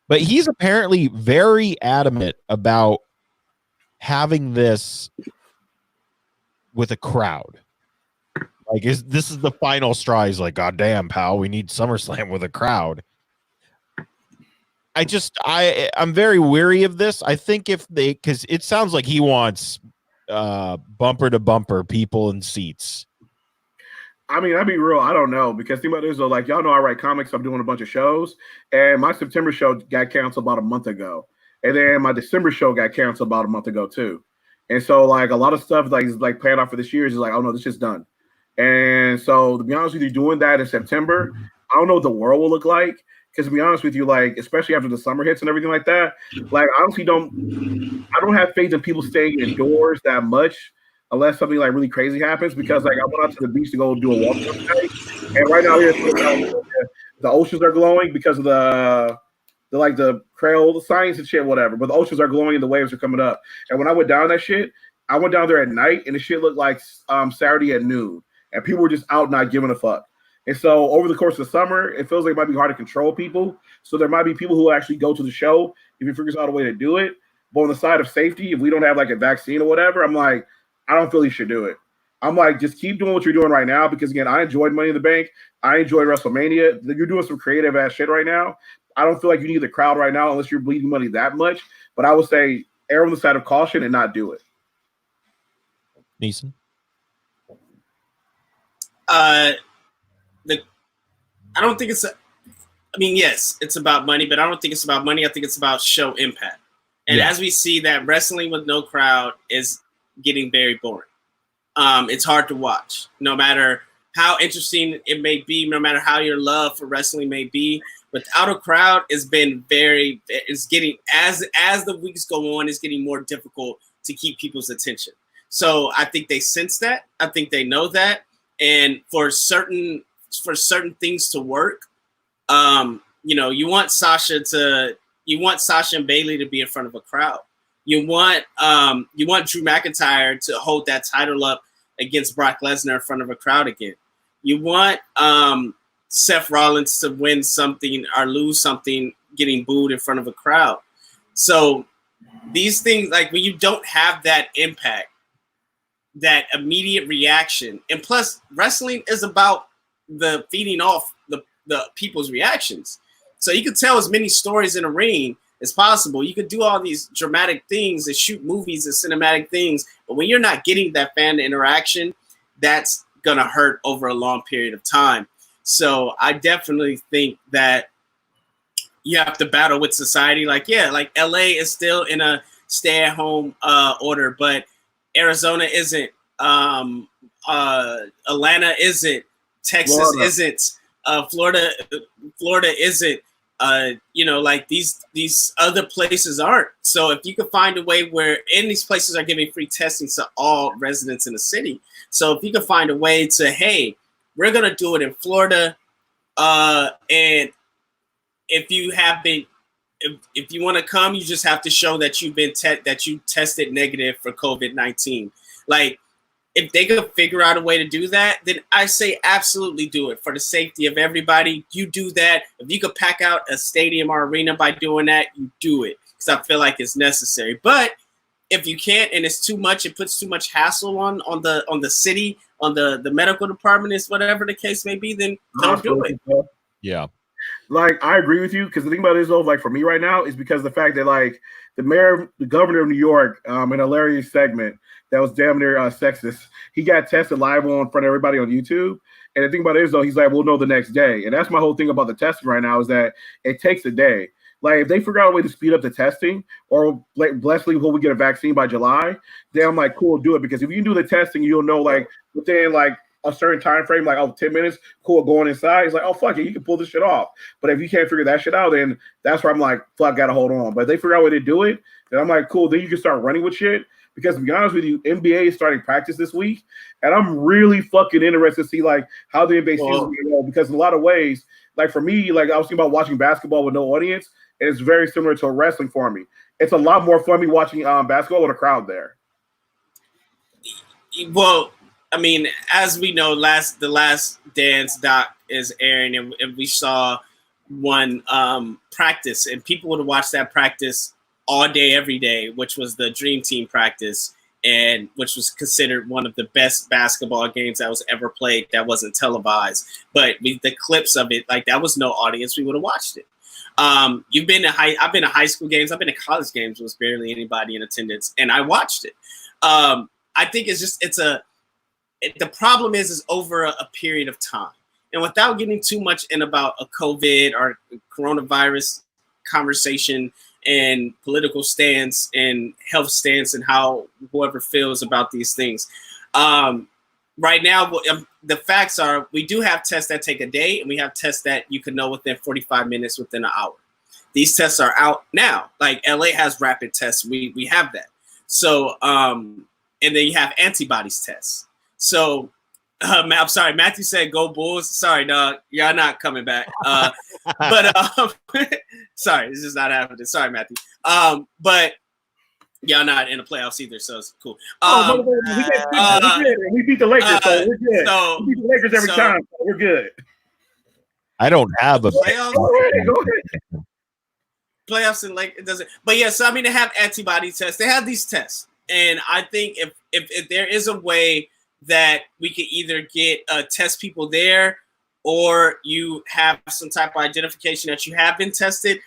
but he's apparently very adamant about having this with a crowd. Like, this is the final straw. He's like, God damn, pal, we need SummerSlam with a crowd. I'm very weary of this. I think because it sounds like he wants bumper to bumper people in seats. I mean, I'll be real. I don't know, because think about this, though. Like, y'all know I write comics. I'm doing a bunch of shows, and my September show got canceled about a month ago, and then my December show got canceled about a month ago too. And so, like, a lot of stuff like is like planned out for this year is like, oh no, this is done. And so, to be honest with you, doing that in September, I don't know what the world will look like. Because to be honest with you, like, especially after the summer hits and everything like that, like, I honestly I don't have faith in people staying indoors that much. Unless something like really crazy happens, because like I went out to the beach to go do a walk today, and right now here the oceans are glowing because of the Creole, the science and shit, whatever. But the oceans are glowing and the waves are coming up. And when I went down that shit, I went down there at night and the shit looked like Saturday at noon, and people were just out not giving a fuck. And so over the course of the summer, it feels like it might be hard to control people. So there might be people who actually go to the show if he figures out a way to do it. But on the side of safety, if we don't have like a vaccine or whatever, I'm like, I don't feel you should do it. I'm like, just keep doing what you're doing right now, because, again, I enjoyed Money in the Bank. I enjoyed WrestleMania. You're doing some creative-ass shit right now. I don't feel like you need the crowd right now unless you're bleeding money that much. But I would say err on the side of caution and not do it. Neeson? I don't think it's yes, it's about money, but I don't think it's about money. I think it's about show impact. And as we see that wrestling with no crowd is getting very boring. It's hard to watch, no matter how interesting it may be, no matter how your love for wrestling may be. Without a crowd, it's getting, as the weeks go on, it's getting more difficult to keep people's attention. So I think they sense that. I think they know that. And for certain things to work, you want Sasha and Bayley to be in front of a crowd. You want Drew McIntyre to hold that title up against Brock Lesnar in front of a crowd again. You want Seth Rollins to win something or lose something getting booed in front of a crowd. So these things, like when you don't have that impact, that immediate reaction, and plus wrestling is about the feeding off the people's reactions. So you could tell as many stories in a ring as possible. You could do all these dramatic things and shoot movies and cinematic things, but when you're not getting that fan interaction, that's gonna hurt over a long period of time. So I definitely think that you have to battle with society. Like LA is still in a stay-at-home order, but Arizona isn't. Atlanta isn't. Texas Florida isn't. Florida isn't. Like these other places aren't. So if you could find a way where, and these places are giving free testing to all residents in the city. So if you could find a way to, hey, we're gonna do it in Florida, and if you have been, if you want to come, you just have to show that you've been that you tested negative for COVID-19. Like, if they could figure out a way to do that, then I say absolutely do it for the safety of everybody. You do that. If you could pack out a stadium or arena by doing that, you do it, because I feel like it's necessary. But if you can't, and it's too much, it puts too much hassle on the city, on the medical department, is whatever the case may be, then don't do it. Yeah. Like, I agree with you, because the thing about it is, though, like, for me right now is because the fact that, like, the governor of New York, in a hilarious segment that was damn near sexist, he got tested live in front of everybody on YouTube. And the thing about it is, though, he's like, we'll know the next day. And that's my whole thing about the testing right now, is that it takes a day. Like, if they figure out a way to speed up the testing, or blessedly will we get a vaccine by July, then I'm like, cool, do it. Because if you can do the testing, you'll know, like, within, like, a certain time frame, like, 10 minutes, cool, going inside. He's like, oh, fuck it, you can pull this shit off. But if you can't figure that shit out, then that's where I'm like, fuck, gotta hold on. But if they figure out a way to do it, then I'm like, cool, then you can start running with shit. Because to be honest with you, NBA is starting practice this week, and I'm really fucking interested to see, like, how the NBA season is going to go. Because in a lot of ways, like, for me, like, I was thinking about watching basketball with no audience, and it's very similar to wrestling for me. It's a lot more fun me watching basketball with a crowd there. Well, I mean, as we know, the Last Dance doc is airing, and we saw one practice, and people would have watched that practice all day, every day, which was the Dream Team practice, and which was considered one of the best basketball games that was ever played that wasn't televised. But the clips of it, like, that was no audience, we would have watched it. I've been to high school games, I've been to college games, there was barely anybody in attendance, and I watched it. I think the problem is over a period of time. And without getting too much in about a COVID or coronavirus conversation and political stance and health stance and how whoever feels about these things. Right now, the facts are, we do have tests that take a day, and we have tests that you can know within 45 minutes, within an hour. These tests are out now. Like, LA has rapid tests. We have that. So, and then you have antibodies tests. So, I'm sorry, Matthew said go Bulls. Sorry, dog, y'all not coming back. Sorry, this is not happening. Sorry, Matthew. But y'all not in the playoffs either, so it's cool. We beat the Lakers, so we're good. We beat the Lakers every time, so we're good. I don't have a playoffs. Go ahead. Playoffs and Lakers, it doesn't. But yeah, so I mean, they have antibody tests. They have these tests, and I think if there is a way that we could either get test people there, or you have some type of identification that you have been tested.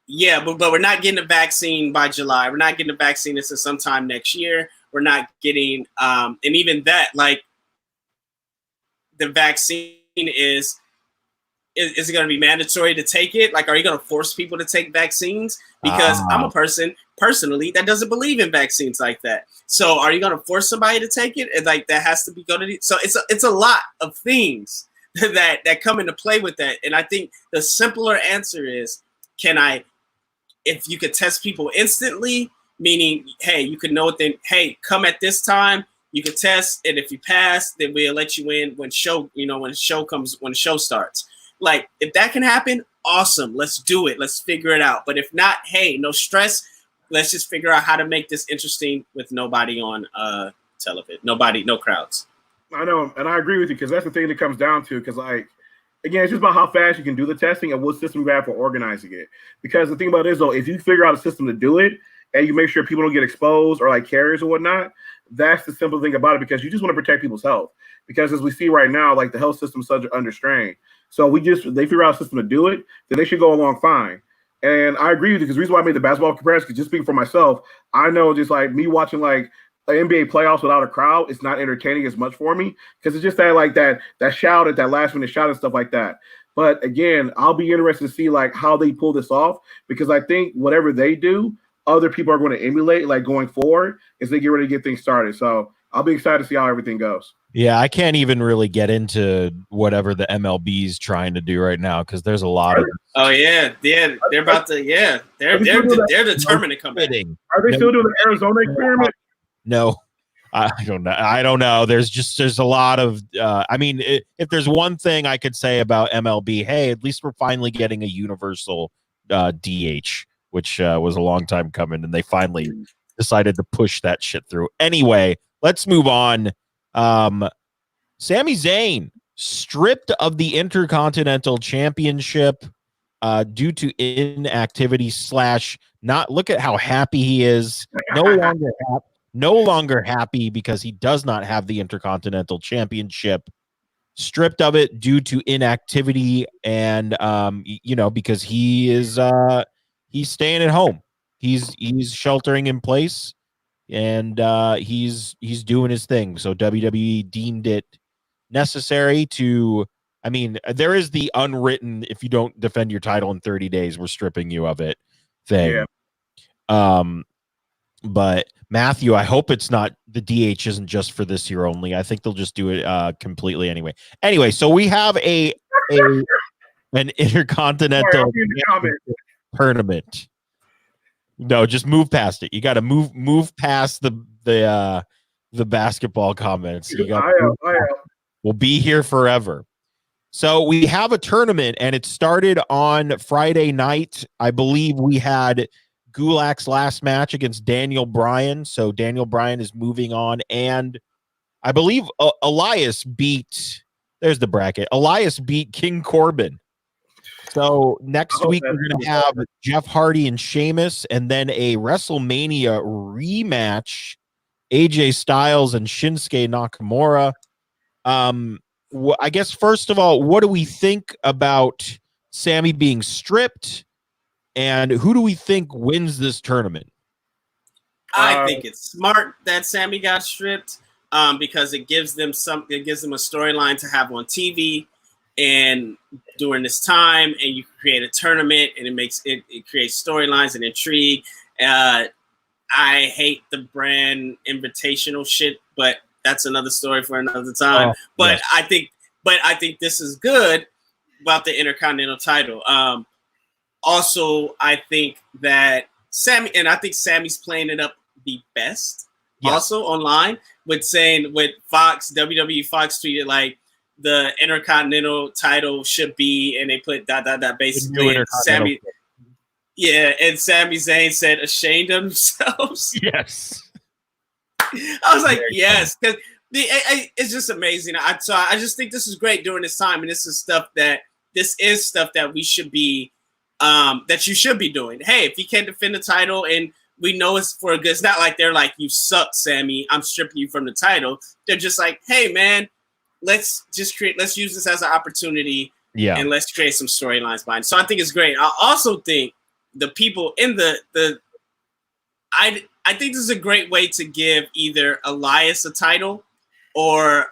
Yeah, but we're not getting a vaccine by July. We're not getting a vaccine until sometime next year. We're not getting, and even that, like, the vaccine is it going to be mandatory to take it? Like, are you going to force people to take vaccines? Because I'm a person personally that doesn't believe in vaccines like that. So are you going to force somebody to take it? And like, that has to be so it's a lot of things that come into play with that. And I think the simpler answer is, if you could test people instantly, meaning, hey, you could know it, then, hey, come at this time, you could test, and if you pass, then we'll let you in when the show starts. Like, if that can happen, awesome. Let's do it. Let's figure it out. But if not, hey, no stress. Let's just figure out how to make this interesting with nobody on television. No crowds. I know, and I agree with you, because that's the thing that comes down to, because, like, again, it's just about how fast you can do the testing and what system you have for organizing it. Because the thing about it is, though, if you figure out a system to do it and you make sure people don't get exposed or like carriers or whatnot, that's the simple thing about it, because you just want to protect people's health. Because as we see right now, like, the health system is under strain. So they figure out a system to do it, then they should go along fine. And I agree with you, because the reason why I made the basketball comparison, because just speaking for myself, I know just like me watching like NBA playoffs without a crowd, it's not entertaining as much for me, because it's just that like that shout at that last minute shot and stuff like that. But again, I'll be interested to see like how they pull this off, because I think whatever they do, other people are going to emulate, like going forward, as they get ready to get things started. So I'll be excited to see how everything goes. Yeah, I can't even really get into whatever the MLB's trying to do right now because there's a lot of. Oh yeah, they're about to. Yeah, they're determined to come back. Are they still doing the Arizona experiment? No, I don't know. I don't know. There's a lot of. I mean, if there's one thing I could say about MLB, hey, at least we're finally getting a universal DH, which was a long time coming, and they finally decided to push that shit through. Anyway, let's move on. Sami Zayn stripped of the Intercontinental Championship due to inactivity / not. Look at how happy he is. No longer happy because he does not have the Intercontinental Championship. Stripped of it due to inactivity and because he is he's staying at home. He's sheltering in place. And he's doing his thing. So WWE deemed it necessary to. I mean, there is the unwritten: if you don't defend your title in 30 days, we're stripping you of it thing. Yeah. But Matthew, I hope it's not the DH isn't just for this year only. I think they'll just do it completely anyway. Anyway, so we have an Intercontinental tournament. No, just move past it. You got to move past the basketball comments. You got. We'll be here forever. So we have a tournament, and it started on Friday night. I believe we had Gulak's last match against Daniel Bryan. So Daniel Bryan is moving on, and I believe Elias beat. There's the bracket. Elias beat King Corbin. So next week we're going to have Jeff Hardy and Sheamus, and then a WrestleMania rematch, AJ Styles and Shinsuke Nakamura. I guess first of all, what do we think about Sami being stripped, and who do we think wins this tournament? I think it's smart that Sami got stripped because it gives them a storyline to have on TV. And during this time, and you create a tournament, and it creates storylines and intrigue. I hate the brand invitational shit, but that's another story for another time. But yes. I think this is good about the Intercontinental title. Also, I think that Sami's playing it up the best. Yes. Also online with Fox, WWE Fox tweeted like, the Intercontinental title should be, and they put ... basically. And Sami Zayn said ashamed of themselves. Yes. I was like, yes, because it's just amazing. I just think this is great during this time, and this is stuff that we should be, that you should be doing. Hey, if you can't defend the title, and we know it's for a good, it's not like they're like, you suck, Sami, I'm stripping you from the title. They're just like, hey, man. Let's use this as an opportunity, and let's create some storylines behind it. So I think it's great. I also think the people in I think this is a great way to give either Elias a title or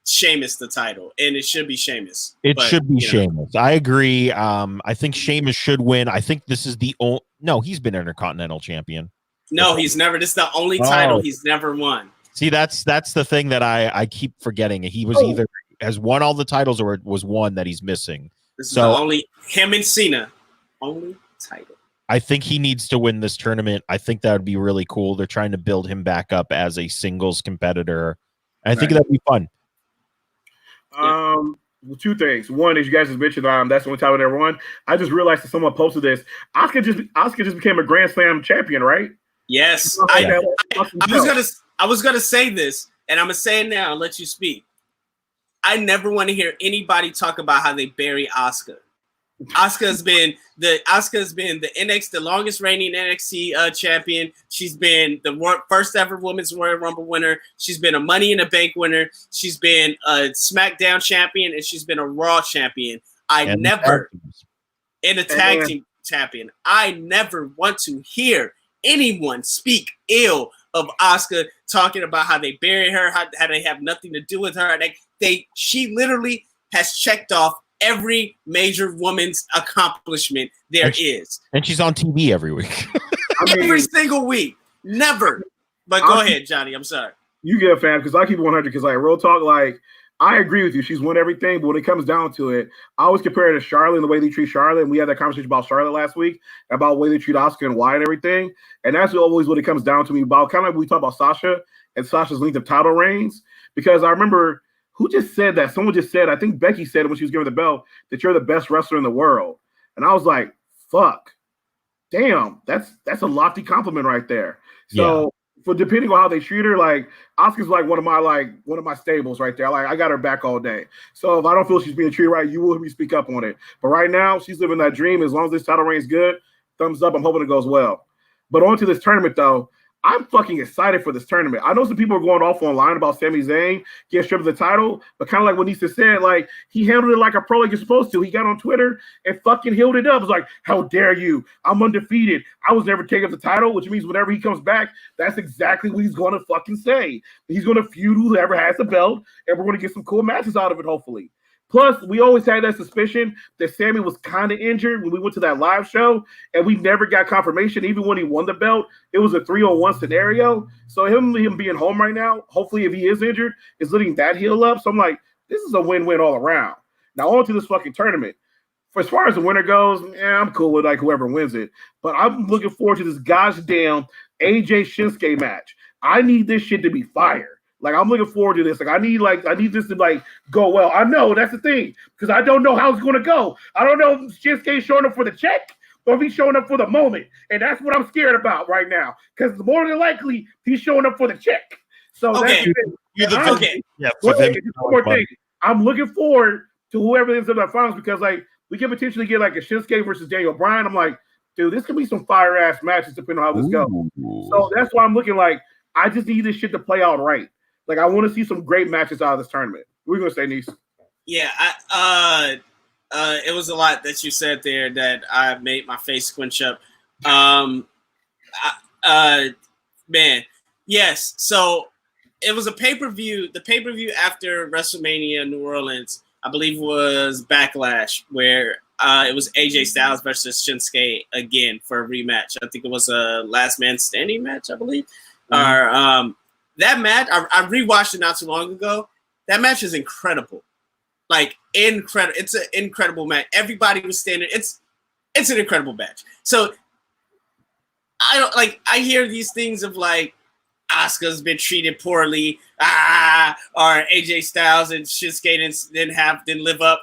Sheamus the title, and it should be Sheamus. It should be Sheamus. I agree. I think Sheamus should win. I think this is the only. No, he's been Intercontinental Champion. No, he's never. This is the only title he's never won. See, that's the thing that I keep forgetting. He was either has won all the titles or it was one that he's missing. This is the only him and Cena only title. I think he needs to win this tournament. I think that would be really cool. They're trying to build him back up as a singles competitor. I think that'd be fun. Well, two things. One is you guys just mentioned that's the only title they ever won. I just realized that someone posted this. Asuka just became a Grand Slam champion, right? Yes. I was gonna say this, and I'm gonna say it now and let you speak. I never want to hear anybody talk about how they bury Asuka. Asuka has been the longest reigning NXT champion. She's been the first ever Women's Royal Rumble winner. She's been a Money in the Bank winner. She's been a SmackDown champion, and she's been a Raw champion. In a tag team champion. I never want to hear anyone speak ill of Asuka, talking about how they bury her, how they have nothing to do with her. She literally has checked off every major woman's accomplishment there is. And she's on TV every week. every single week. Never. But go ahead, Johnny. I'm sorry. You get a fan because I keep it 100 because like real talk, like I agree with you. She's won everything, but when it comes down to it, I always compare it to Charlotte and the way they treat Charlotte. And we had that conversation about Charlotte last week about the way they treat Asuka and Wyatt and everything. And that's always what it comes down to me about. Kind of like we talk about Sasha and Sasha's length of title reigns. Because I remember who just said that? Someone just said, I think Becky said it when she was giving the belt, that you're the best wrestler in the world. And I was like, fuck. Damn, that's a lofty compliment right there. So for depending on how they treat her, like Asuka's like one of my stables right there. Like I got her back all day. So if I don't feel she's being treated right, you will hear me speak up on it. But right now, she's living that dream. As long as this title reign is good, thumbs up. I'm hoping it goes well. But on to this tournament though. I'm fucking excited for this tournament. I know some people are going off online about Sami Zayn getting stripped of the title, but kind of like what Nisa said, like he handled it like a pro like you're supposed to. He got on Twitter and fucking healed it up. It was like, how dare you? I'm undefeated. I was never taking the title, which means whenever he comes back, that's exactly what he's going to fucking say. He's going to feud whoever has the belt, and we're going to get some cool matches out of it, hopefully. Plus, we always had that suspicion that Sami was kind of injured when we went to that live show, and we never got confirmation. Even when he won the belt, it was a 3-on-1 scenario. So him being home right now, hopefully if he is injured, is letting that heal up. So I'm like, this is a win-win all around. Now on to this fucking tournament. For as far as the winner goes, I'm cool with like whoever wins it. But I'm looking forward to this goddamn AJ Shinsuke match. I need this shit to be fire. Like I'm looking forward to this. Like I need this to like go well. I know that's the thing because I don't know how it's going to go. I don't know if Shinsuke's showing up for the check or if he's showing up for the moment, and that's what I'm scared about right now. Because more than likely he's showing up for the check. So okay, one more thing. I'm looking forward to whoever ends up in the finals because like we can potentially get like a Shinsuke versus Daniel Bryan. I'm like, dude, this could be some fire ass matches depending on how this goes. So that's why I'm looking like I just need this shit to play out right. Like I want to see some great matches out of this tournament. What are you gonna say, Nice? Yeah, it was a lot that you said there that I made my face squinch up. Man, yes. So it was a pay-per-view. The pay-per-view after WrestleMania New Orleans, I believe, was Backlash, where it was AJ Styles versus Shinsuke again for a rematch. I think it was a last man standing match, I believe. That match, I rewatched it not too long ago. That match is incredible. Like, incredible. It's an incredible match. Everybody was standing. It's an incredible match. So, I hear these things of, like, Asuka's been treated poorly, or AJ Styles and Shinsuke didn't live up.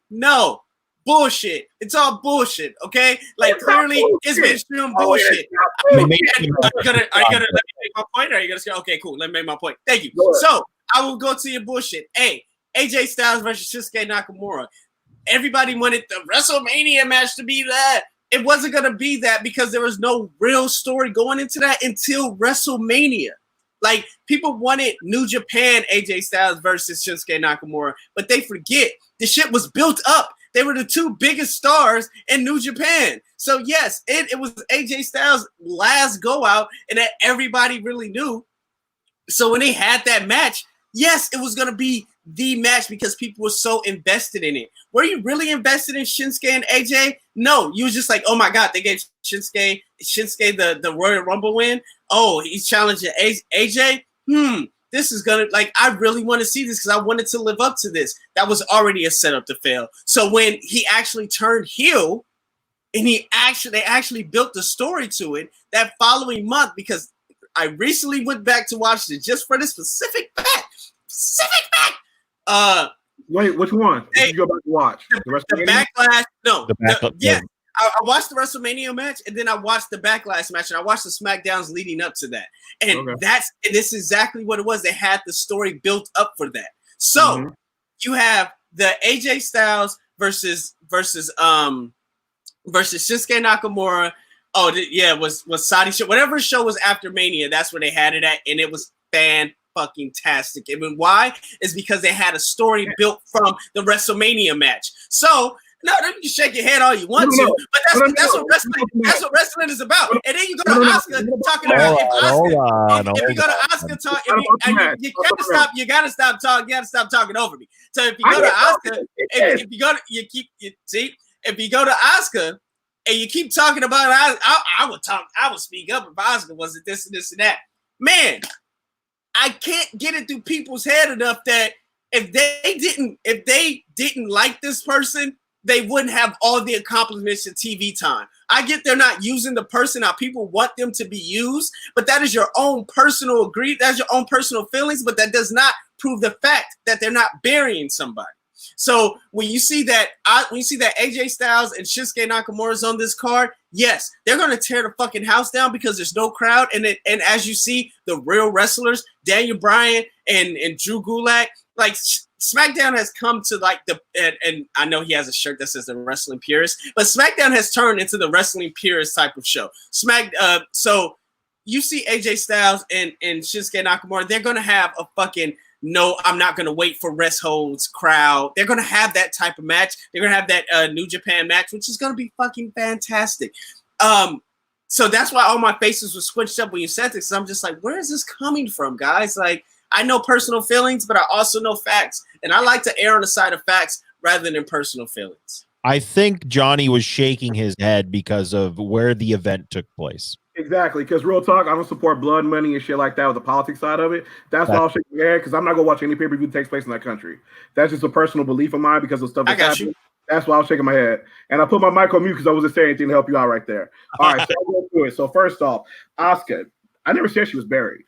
No. Bullshit. It's all bullshit, okay? Like, clearly, it's been strewn bullshit. Are you gonna let me make my point? Or are you gonna say, okay, cool, let me make my point? Thank you. So, I will go to your bullshit. Hey, AJ Styles versus Shinsuke Nakamura. Everybody wanted the WrestleMania match to be that. It wasn't gonna be that because there was no real story going into that until WrestleMania. Like, people wanted New Japan AJ Styles versus Shinsuke Nakamura, but they forget the shit was built up. They were the two biggest stars in New Japan. So, yes, it was AJ Styles' last go out and that everybody really knew. So, when they had that match, yes, it was going to be the match because people were so invested in it. Were you really invested in Shinsuke and AJ? No, you was just like, oh, my God, they gave Shinsuke the Royal Rumble win. Oh, he's challenging AJ? This is going to, like, I really want to see this because I wanted to live up to this. That was already a setup to fail. So when he actually turned heel and they actually built the story to it that following month, because I recently went back to watch it just for this specific fact. Wait, which one? Did you go back to watch? The Backlash? No. I watched the WrestleMania match, and then I watched the Backlash match, and I watched the SmackDowns leading up to that. And this is exactly what it was. They had the story built up for that. So you have the AJ Styles versus Shinsuke Nakamura. Oh, it was Saudi show. Whatever show was after Mania, that's where they had it at, and it was fan-fucking-tastic. I mean, why? It's because they had a story built from the WrestleMania match. So, no, you can shake your head all you want to, but that's what wrestling. That's what wrestling is about. And then you go to Asuka talking about if you go to Asuka talk, you gotta stop talking. You gotta stop talking over me. So if you go to Asuka, if you go to Asuka, and you keep talking about it, I would speak up if Asuka wasn't this and this and that. Man, I can't get it through people's head enough that if they didn't like this person, they wouldn't have all the accomplishments in TV time. I get they're not using the person how people want them to be used, but that is your own personal that's your own personal feelings, but that does not prove the fact that they're not burying somebody. So when you see that AJ Styles and Shinsuke Nakamura is on this card, yes, they're gonna tear the fucking house down because there's no crowd. And as you see, the real wrestlers, Daniel Bryan and Drew Gulak, like SmackDown has come to like and I know he has a shirt that says the Wrestling Purist, but SmackDown has turned into the Wrestling Purist type of show. So you see AJ Styles and Shinsuke Nakamura, they're gonna have a fucking no, I'm not going to wait for rest holds crowd. They're going to have that type of match. They're going to have that New Japan match, which is going to be fucking fantastic. So that's why all my faces were squished up when you said this. I'm just like, where is this coming from, guys? Like, I know personal feelings, but I also know facts. And I like to err on the side of facts rather than personal feelings. I think Johnny was shaking his head because of where the event took place. Exactly, because real talk, I don't support blood money and shit like that with the politics side of it. That's why I'll shake my head, because I'm not going to watch any pay-per-view that takes place in that country. That's just a personal belief of mine because of stuff that's happening. That's why I was shaking my head. And I put my mic on mute because I wasn't saying anything to help you out right there. All right, so I'll go through it. So first off, Asuka, I never said she was buried.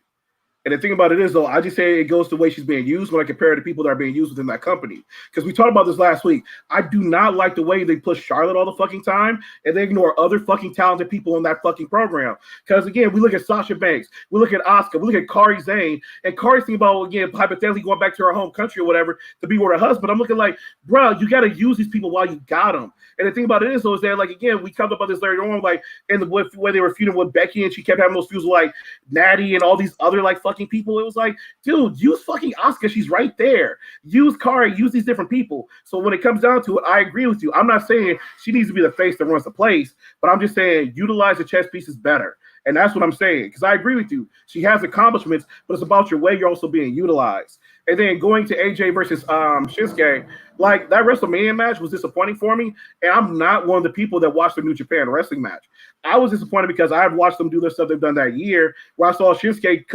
And the thing about it is, though, I just say it goes to the way she's being used when I compare it to people that are being used within that company. Because we talked about this last week. I do not like the way they push Charlotte all the fucking time and they ignore other fucking talented people in that fucking program. Because, again, we look at Sasha Banks, we look at Asuka, we look at Kairi Sane, and Kairi's thinking about, again, hypothetically going back to her home country or whatever to be with her husband. I'm looking like, bro, you got to use these people while you got them. And the thing about it is, though, is that, like, again, we talked about this later on, like, in the when they were feuding with Becky and she kept having those feuds with, like, Natty and all these other, like, fucking people. It was like, dude, use fucking Asuka. She's right there. Use Kairi. Use these different people. So when it comes down to it, I agree with you. I'm not saying she needs to be the face that runs the place, but I'm just saying utilize the chess pieces better. And that's what I'm saying, because I agree with you. She has accomplishments, but it's about your way you're also being utilized. And then going to AJ versus Shinsuke, like that WrestleMania match was disappointing for me. And I'm not one of the people that watched the New Japan wrestling match. I was disappointed because I've watched them do their stuff they've done that year, where I saw Shinsuke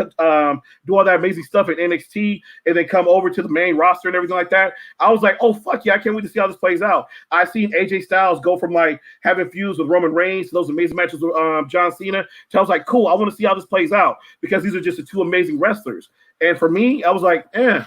do all that amazing stuff at NXT and then come over to the main roster and everything like that. I was like, oh, fuck yeah, I can't wait to see how this plays out. I've seen AJ Styles go from like having feuds with Roman Reigns to those amazing matches with John Cena. So I was like, cool, I want to see how this plays out because these are just the two amazing wrestlers. And for me, I was like, I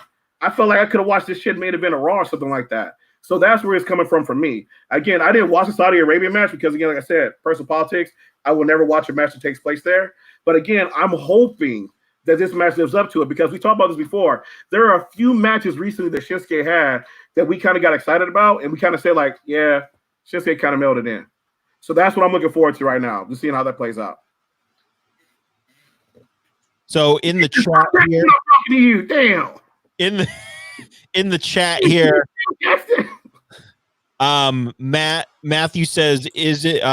felt like I could have watched this shit main event a Raw or something like that. So that's where it's coming from for me. Again, I didn't watch the Saudi Arabia match because, again, like I said, personal politics, I will never watch a match that takes place there. But again, I'm hoping that this match lives up to it because we talked about this before. There are a few matches recently that Shinsuke had that we kind of got excited about, and we kind of said, like, yeah, Shinsuke kind of mailed it in. So that's what I'm looking forward to right now, just seeing how that plays out. So in the chat here, talking to you, damn. In the chat here, Matthew says, is it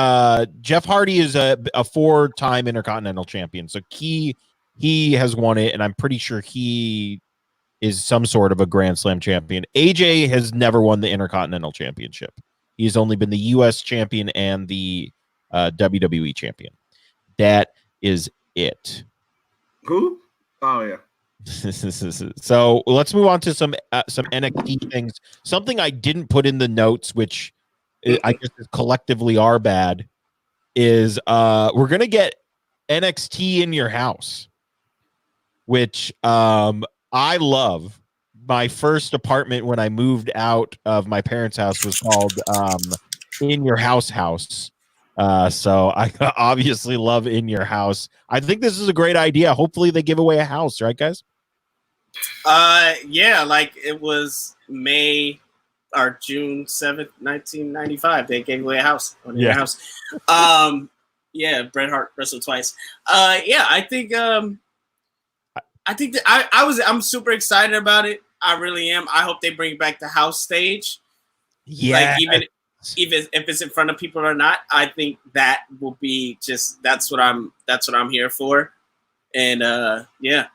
Jeff Hardy is a 4-time Intercontinental Champion, so he has won it, and I'm pretty sure he is some sort of a Grand Slam champion. AJ has never won the Intercontinental Championship. He's only been the U.S. champion and the WWE champion. That is it. Who? Oh yeah. So let's move on to some NXT things. Something I didn't put in the notes, which I guess collectively are bad, is we're gonna get NXT in your house, which I love. My first apartment when I moved out of my parents' house was called In Your House. So I obviously love In Your House. I think this is a great idea. Hopefully they give away a house, right, guys? Yeah, like it was May or June 7th, 1995. They gave away a house on In Your House. Yeah, Bret Hart wrestled twice. Yeah, I think that I'm super excited about it. I really am. I hope they bring back the house stage. Yeah. Like even if it's in front of people or not, I think that will be just that's what I'm here for. And yeah.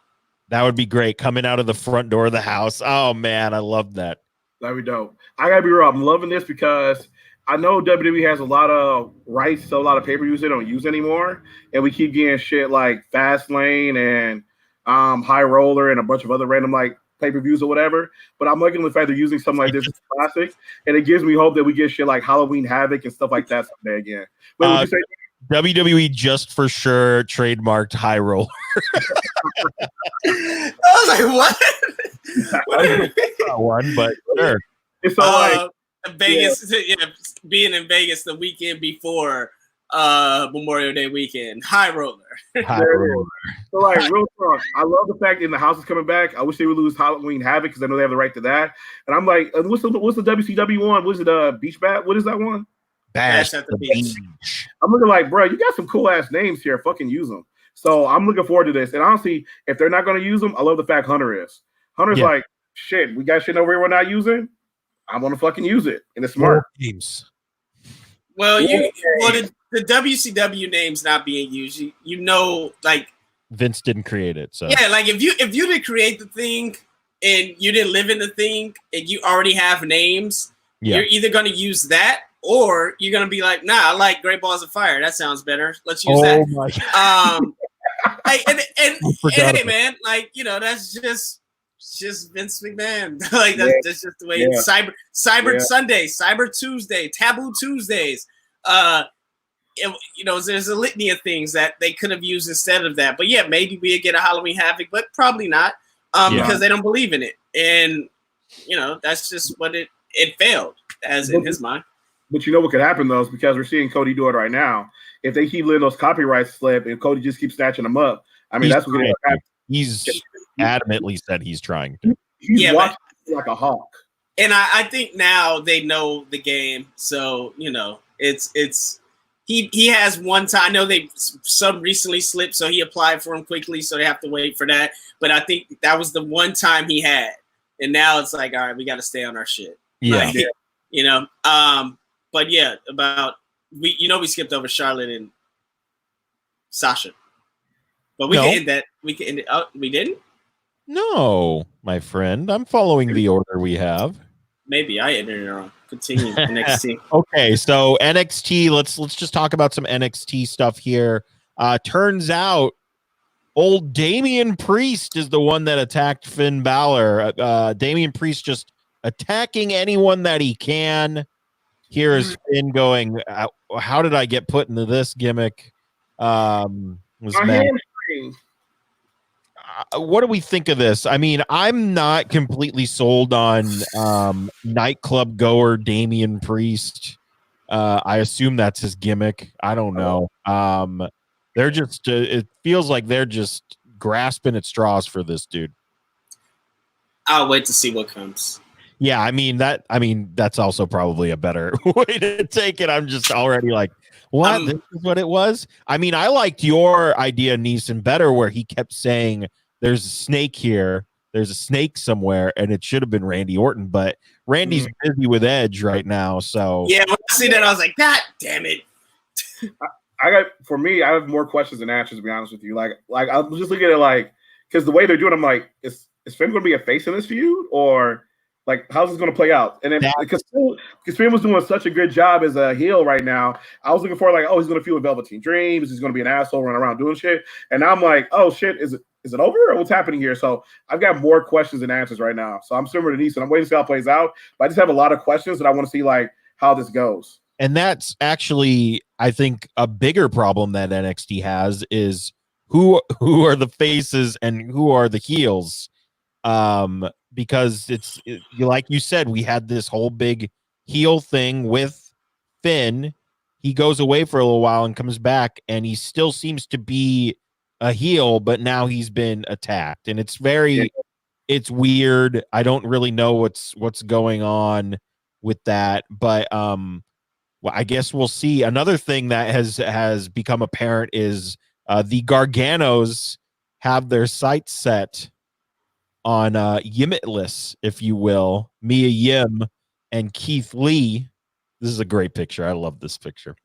That would be great. Coming out of the front door of the house. Oh man, I love that. That'd be dope. I gotta be real. I'm loving this because I know WWE has a lot of rights to a lot of pay-per-views they don't use anymore, and we keep getting shit like Fastlane and High Roller and a bunch of other random like pay-per-views or whatever. But I'm liking the fact they're using something like this classic, and it gives me hope that we get shit like Halloween Havoc and stuff like that someday again. Wait, would you say WWE just for sure trademarked High Roller? I was like, what? One, but sure. It's so like Vegas, being in Vegas the weekend before Memorial Day weekend. High Roller. High Roller. So like real talk, I love the fact that the house is coming back. I wish they would lose Halloween Havoc because I know they have the right to that. And I'm like, what's the WCW one? Was it Beach Bat? What is that one? Bash at the beach. I'm looking like, bro, you got some cool ass names here. Fucking use them. So I'm looking forward to this. And honestly, if they're not going to use them, I love the fact Hunter is. Hunter's like, shit, we got shit over here we're not using. I'm gonna fucking use it, and it's smart. Games. Well, the WCW name's not being used. You know, like Vince didn't create it, so yeah, like if you didn't create the thing and you didn't live in the thing and you already have names, you're either gonna use that or you're gonna be like, nah, I like Great Balls of Fire. That sounds better. Let's use that. My God. Hey man, like that's just Vince McMahon. Like that's just the way Cyber Sunday, Cyber Tuesday, Taboo Tuesdays. There's a litany of things that they could have used instead of that. But yeah, maybe we'd get a Halloween Havoc, but probably not. Because they don't believe in it. And that's just what it failed as in his mind. But you know what could happen though is because we're seeing Cody do it right now. If they keep letting those copyrights slip and Cody just keeps snatching them up, I mean that's what happen. He's adamantly said he's trying to. He's watching like a hawk. And I think now they know the game, so it's he has one time. I know some recently slipped, so he applied for him quickly, so they have to wait for that. But I think that was the one time he had, and now it's like, all right, we got to stay on our shit. Yeah, But yeah, we skipped over Charlotte and Sasha. But we can end that. We can end it. Oh, we didn't? No, my friend. I'm following the order we have. Maybe I ended it wrong. Continue NXT. Okay, so NXT. Let's just talk about some NXT stuff here. Turns out, old Damian Priest is the one that attacked Finn Balor. Damian Priest just attacking anyone that he can. Here is Finn going, how did I get put into this gimmick? What do we think of this? I mean, I'm not completely sold on nightclub goer Damian Priest. I assume that's his gimmick. I don't know. They're just it feels like they're just grasping at straws for this dude. I'll wait to see what comes. Yeah, I mean that's also probably a better way to take it. I'm just already like, what? This is what it was? I mean, I liked your idea, Neeson, better, where he kept saying there's a snake here, there's a snake somewhere, and it should have been Randy Orton, but Randy's busy with Edge right now. So yeah, when I see that, I was like, God damn it. I have more questions than answers, to be honest with you. Like I was just looking at it like, because the way they're doing, I'm like, is Finn going to be a face in this feud, or like, how's this going to play out? And then because Finn was doing such a good job as a heel right now, I was looking for like, oh, he's going to feud with Velveteen Dreams. He's going to be an asshole running around doing shit. And now I'm like, oh shit, is it over or what's happening here? So I've got more questions than answers right now. So I'm similar to Neeson. I'm waiting to see how it plays out. But I just have a lot of questions that I want to see like how this goes. And that's actually, I think, a bigger problem that NXT has is who are the faces and who are the heels. Because like you said, we had this whole big heel thing with Finn. He goes away for a little while and comes back, and he still seems to be a heel, but now he's been attacked, and it's it's weird. I don't really know what's going on with that, but well, I guess we'll see. Another thing that has become apparent is the Garganos have their sights set on Yimitless, if you will, Mia Yim and Keith Lee. This is a great picture. I love this picture.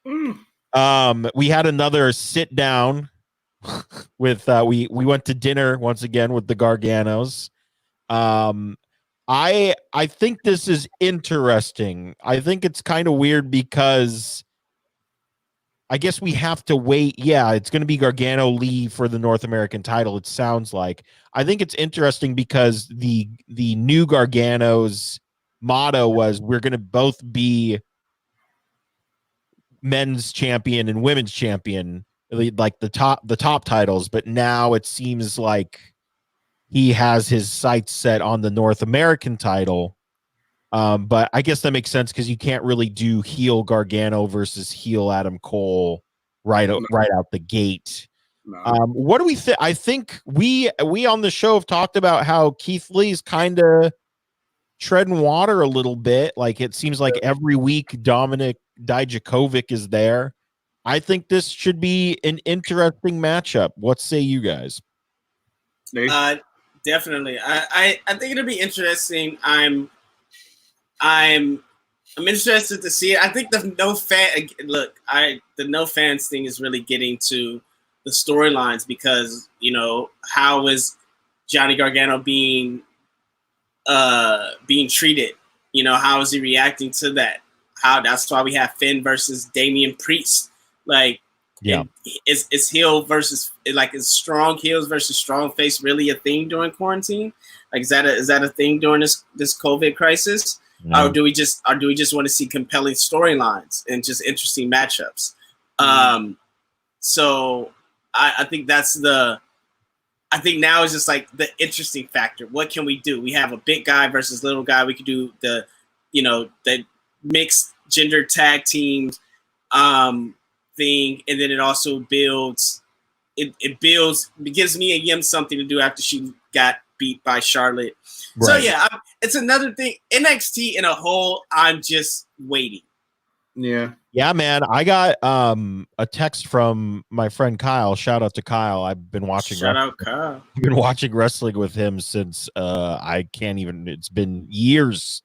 We had another sit down with we went to dinner once again with the Garganos. I think this is interesting. I think it's kind of weird because I guess we have to wait. Yeah, it's going to be Gargano Lee for the North American title. It sounds like. I think it's interesting because the new Gargano's motto was we're going to both be men's champion and women's champion, like the top titles. But now it seems like he has his sights set on the North American title. But I guess that makes sense because you can't really do heel Gargano versus heel Adam Cole right out the gate. No. What do we think? I think we on the show have talked about how Keith Lee's kind of treading water a little bit. Like it seems like every week Dominic Dijakovic is there. I think this should be an interesting matchup. What say you guys? Definitely. I think it'll be interesting. I'm interested to see it. I think the no fans thing is really getting to the storylines because, you know, how is Johnny Gargano being treated? You know, how is he reacting to that? That's why we have Finn versus Damian Priest. Like, yeah, is heel versus is strong heels versus strong face really a thing during quarantine? Like, is that a thing during this COVID crisis? Or do we just want to see compelling storylines and just interesting matchups? So I think I think now is just like the interesting factor. What can we do? We have a big guy versus little guy. We could do the mixed gender tag teams thing, and then it also builds. It gives Mia Yim something to do after she got beat by Charlotte. Right. So yeah, it's another thing. NXT in a whole, I'm just waiting. Yeah, man. I got a text from my friend Kyle. Shout out to Kyle. I've been watching. Kyle. I've been watching wrestling with him since I can't even. It's been years.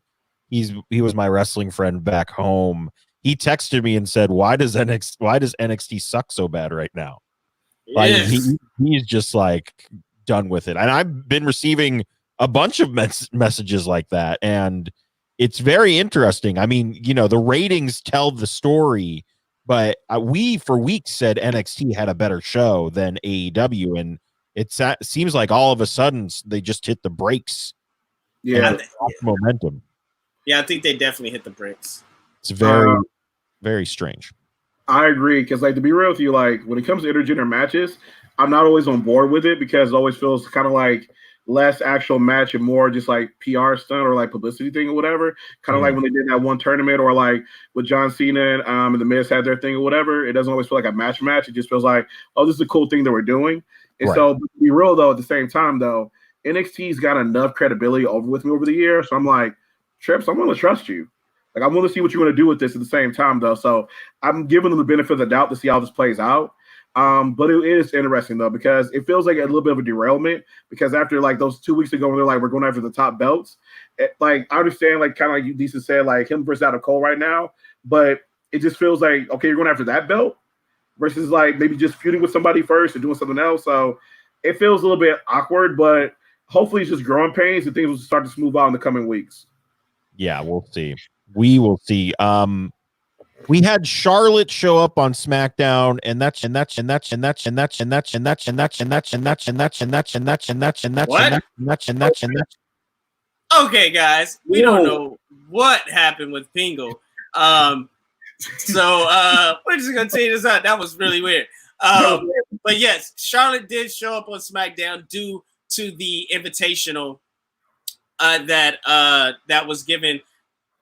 He was my wrestling friend back home. He texted me and said, "Why does NXT suck so bad right now?" Like he's just like done with it. And I've been receiving a bunch of messages like that, and it's very interesting. I mean, you know, the ratings tell the story, but we for weeks said NXT had a better show than AEW, and it seems like all of a sudden they just hit the brakes. Yeah, momentum. Yeah, I think they definitely hit the brakes. It's very, very strange. I agree, because like to be real with you, like when it comes to intergender matches, I'm not always on board with it because it always feels kind of like less actual match and more just like PR stunt or like publicity thing or whatever. Kind of like when they did that one tournament, or like with John Cena and the Miz had their thing or whatever. It doesn't always feel like a match. It just feels like, oh, this is a cool thing that we're doing. And so, to be real though, at the same time though, NXT's got enough credibility with me over the years. So I'm like, Trips, I'm going to trust you. Like, I want to see what you're going to do with this at the same time, though. So I'm giving them the benefit of the doubt to see how this plays out. But it is interesting, though, because it feels like a little bit of a derailment. Because after, like, those 2 weeks ago when they're like, we're going after the top belts, like, I understand, like, kind of like you decent said, like, him versus Adam Cole right now. But it just feels like, okay, you're going after that belt versus, like, maybe just feuding with somebody first and doing something else. So it feels a little bit awkward, but hopefully it's just growing pains and things will start to smooth out in the coming weeks. Yeah, we'll see. We will see. We had Charlotte show up on SmackDown, and that's okay, guys. We don't know what happened with Pingle. So we're just gonna take this out. That was really weird. But yes, Charlotte did show up on SmackDown due to the invitational that was given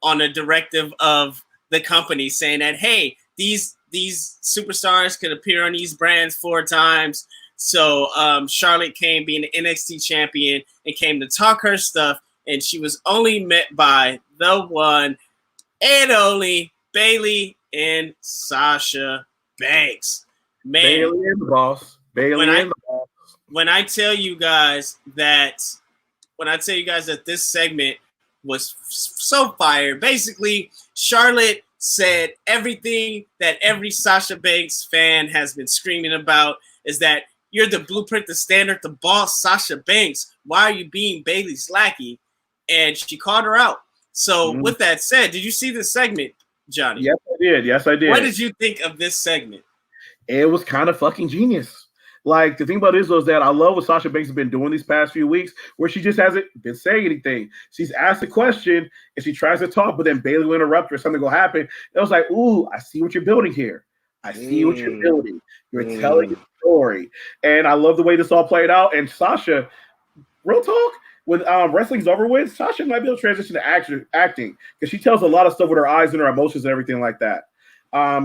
on a directive of the company, saying that, hey, these superstars could appear on these brands 4 times. So Charlotte came being the NXT champion and came to talk her stuff, and she was only met by the one and only Bayley and Sasha Banks. Man, Bayley and the boss. When I tell you guys that this segment was so fire, basically Charlotte said everything that every Sasha Banks fan has been screaming about, is that you're the blueprint, the standard, the boss, Sasha Banks. Why are you being Bayley's lackey? and she called her out. So with that said, did you see this segment, Johnny? Yes, I did. Yes, I did. What did you think of this segment? It was kind of fucking genius. Like, the thing about it is that I love what Sasha Banks has been doing these past few weeks, where she just hasn't been saying anything. She's asked a question and she tries to talk, but then Bayley will interrupt her, something will happen. It was like, ooh, I see what you're building here. I see what you're building. You're telling a story. And I love the way this all played out. And Sasha, real talk, when wrestling's over with, Sasha might be able to transition to acting because she tells a lot of stuff with her eyes and her emotions and everything like that.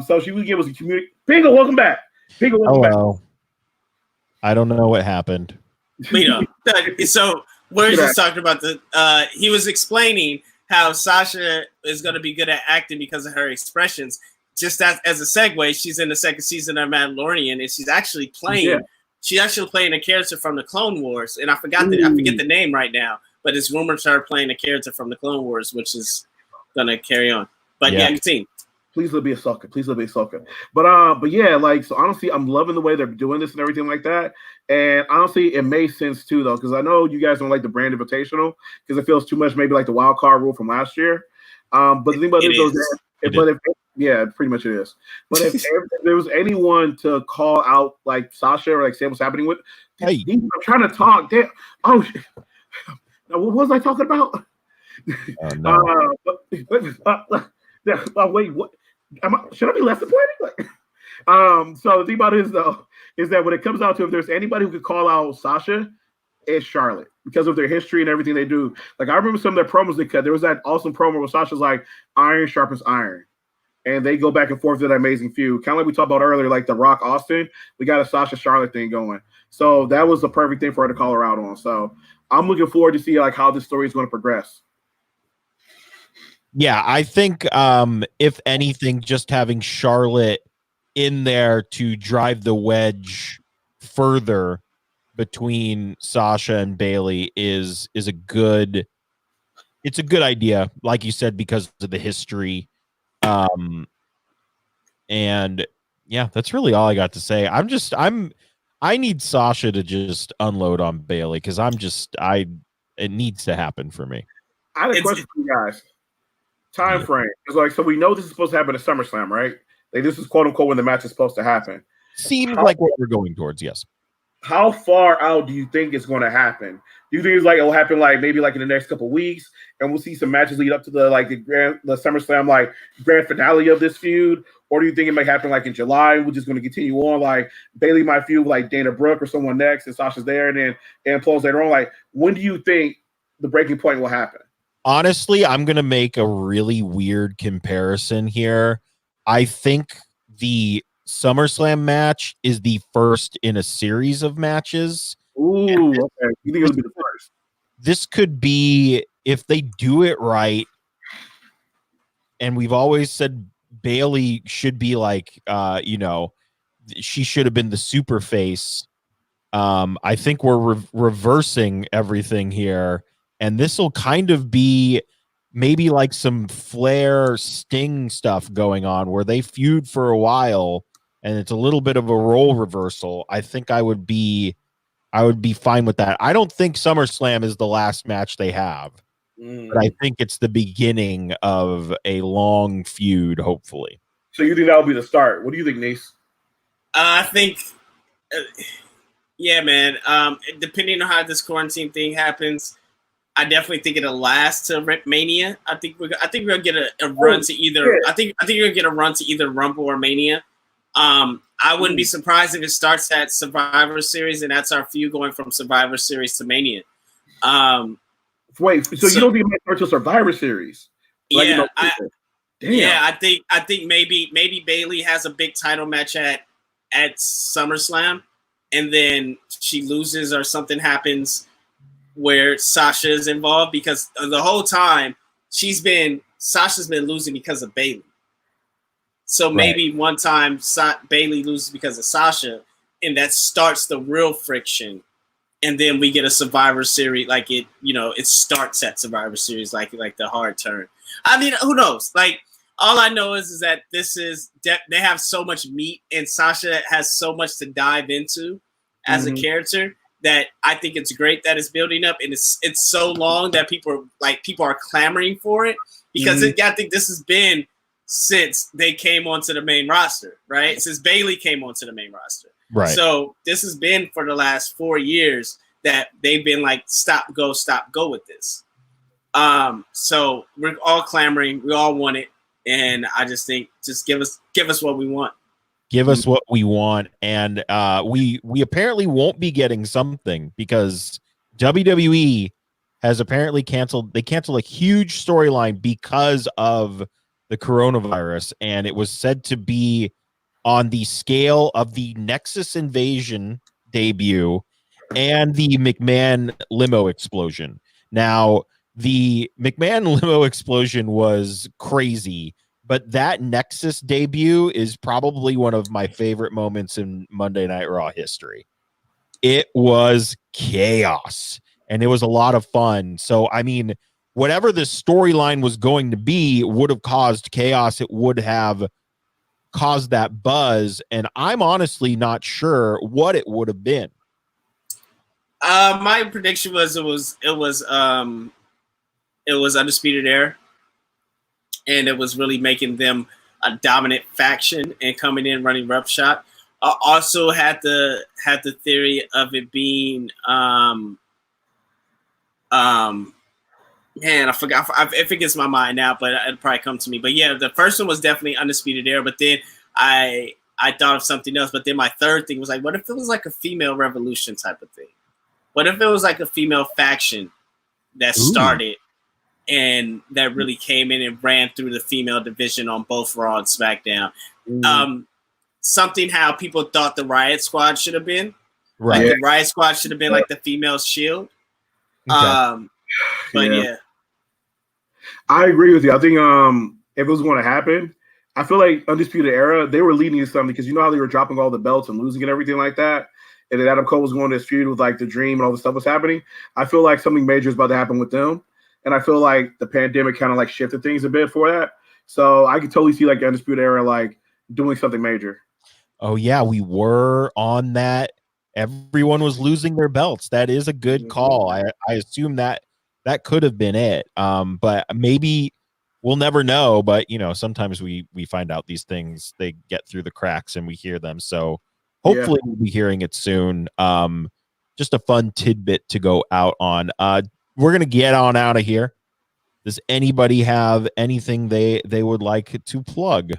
So she would give us a community. Bingo, welcome back. Bingo, welcome back. I don't know what happened. So we're just talking about he was explaining how Sasha is going to be good at acting because of her expressions. Just as a segue, she's in the second season of Mandalorian, and she's actually playing. Yeah. She's actually playing a character from the Clone Wars, and I forget the name right now. But it's rumored to her playing a character from the Clone Wars, which is going to carry on. But yeah, continue. Please let me be a sucker. Please let me be a sucker. But yeah, like, so honestly, I'm loving the way they're doing this and everything like that. And honestly, it made sense too, though, because I know you guys don't like the brand invitational because it feels too much maybe like the wild card rule from last year. But the thing about it is, yeah, pretty much it is. But if there was anyone to call out like Sasha or like say what's happening with, I'm trying to talk. Damn. Oh, now, what was I talking about? Wait, what? Should I be less disappointed? So the thing about it is, though, is that when it comes out to if there's anybody who could call out Sasha, it's Charlotte because of their history and everything they do. Like, I remember some of their promos they cut. There was that awesome promo where Sasha's like, iron sharpens iron. And they go back and forth to that amazing feud. Kind of like we talked about earlier, like the Rock Austin. We got a Sasha Charlotte thing going. So that was the perfect thing for her to call her out on. So I'm looking forward to see like how this story is going to progress. Yeah, I think if anything, just having Charlotte in there to drive the wedge further between Sasha and Bayley is a good idea, like you said, because of the history. And yeah, that's really all I got to say. I need Sasha to just unload on Bayley because it needs to happen for me. I had a question for you guys. Time frame. It's like, so we know this is supposed to happen at SummerSlam, right? Like, this is quote unquote when the match is supposed to happen. Seems like what we're going towards, yes. How far out do you think it's going to happen? Do you think it's like it'll happen like maybe like in the next couple of weeks, and we'll see some matches lead up to the SummerSlam like grand finale of this feud, or do you think it might happen like in July? We're just going to continue on like Bayley might feud like Dana Brooke or someone next, and Sasha's there, and then and implodes later on. Like, when do you think the breaking point will happen? Honestly, I'm going to make a really weird comparison here. I think the SummerSlam match is the first in a series of matches. Ooh, okay. You think it'll be the first? This could be, if they do it right, and we've always said Bayley should be like, she should have been the super face. I think we're reversing everything here. And this will kind of be maybe like some Flair Sting stuff going on where they feud for a while and it's a little bit of a role reversal. I think I would be fine with that. I don't think SummerSlam is the last match they have, but I think it's the beginning of a long feud, hopefully. So you think that will be the start? What do you think, Nice? I think, yeah, man. Depending on how this quarantine thing happens, I definitely think it'll last to Mania. I think we're gonna get a run to either. I think you're gonna get a run to either Rumble or Mania. I wouldn't be surprised if it starts at Survivor Series, and that's our feud going from Survivor Series to Mania. Wait, so you don't think it might start to Survivor Series? Like, yeah, I think maybe Bayley has a big title match at SummerSlam, and then she loses or something happens where Sasha is involved, because the whole time Sasha's been losing because of Bayley. So maybe one time Bayley loses because of Sasha, and that starts the real friction. And then we get a Survivor Series, like it starts at Survivor Series, like the hard turn. I mean, who knows? Like, all I know is that they have so much meat, and Sasha has so much to dive into as a character. that I think it's great that it's building up, and it's so long that people are clamoring for it because I think this has been since they came onto the main roster, right? Since Bayley came onto the main roster. Right. So this has been for the last 4 years that they've been like, stop, go with this. So we're all clamoring. We all want it. And I just think, just give us what we want. Give us what we want. And we apparently won't be getting something because WWE has apparently canceled. They canceled a huge storyline because of the coronavirus. And it was said to be on the scale of the Nexus Invasion debut and the McMahon limo explosion. Now, the McMahon limo explosion was crazy, but that Nexus debut is probably one of my favorite moments in Monday Night Raw history. It was chaos, and it was a lot of fun. So, I mean, whatever the storyline was going to be would have caused chaos. It would have caused that buzz, and I'm honestly not sure what it would have been. My prediction was it was Undisputed Era, and it was really making them a dominant faction and coming in running roughshod. I also had the theory of it being man, I forgot. It forgets my mind now, but it'll probably come to me. But yeah, the first one was definitely Undisputed Era. But then I thought of something else. But then my third thing was like, what if it was like a female revolution type of thing? What if it was like a female faction that started and that really came in and ran through the female division on both Raw and SmackDown? Something how people thought the Riot Squad should have been. Right. Like the Riot Squad should have been like the female Shield. Okay. But yeah. I agree with you. I think if it was going to happen, I feel like Undisputed Era, they were leading to something because you know how they were dropping all the belts and losing and everything like that. And then Adam Cole was going to this feud with like the Dream and all the stuff was happening. I feel like something major is about to happen with them. And I feel like the pandemic kind of like shifted things a bit for that. So I could totally see like the Undisputed Era like doing something major. Oh, yeah, we were on that. Everyone was losing their belts. That is a good call. I assume that could have been it. But maybe we'll never know. But, you know, sometimes we find out these things, they get through the cracks and we hear them. So hopefully we'll be hearing it soon. Just a fun tidbit to go out on. We're going to get on out of here. Does anybody have anything they would like to plug?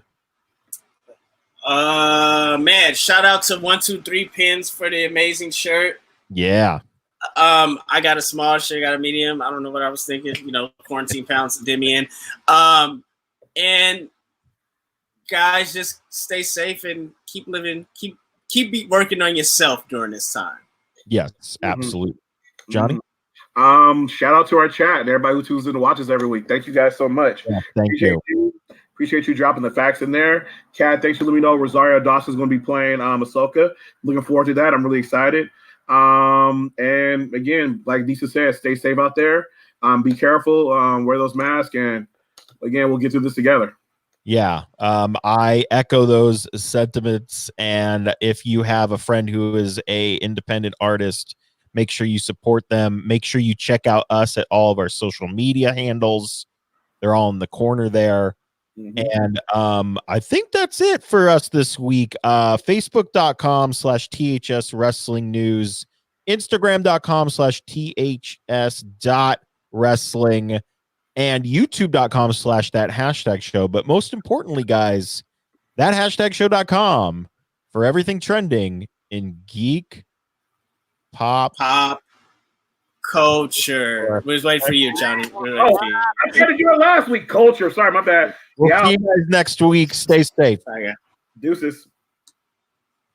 Man, shout out to 123 Pins for the amazing shirt. Yeah. I got a small shirt, got a medium. I don't know what I was thinking. You know, quarantine pounds did me in. And guys, just stay safe and keep living. Keep working on yourself during this time. Yes, absolutely. Johnny? Shout out to our chat and everybody who tunes in to watch us every week. Thank you guys so much. Yeah, thank you. Appreciate you dropping the facts in there. Kat, thanks for letting me know Rosario Dawson's going to be playing Ahsoka. Looking forward to that. I'm really excited. And again, like Lisa said, stay safe out there. Be careful. Wear those masks. And again, we'll get through this together. Yeah, I echo those sentiments. And if you have a friend who is a independent artist, make sure you support them. Make sure you check out us at all of our social media handles. They're all in the corner there. And I think that's it for us this week. Facebook.com/THS Wrestling News, Instagram.com/THS.wrestling, and YouTube.com/that#show. But most importantly, guys, that#show.com for everything trending in geek, pop culture. We're just waiting for you, Johnny. I tried to do it last week. Culture. Sorry, my bad. We'll see you guys next week. Stay safe. Deuces.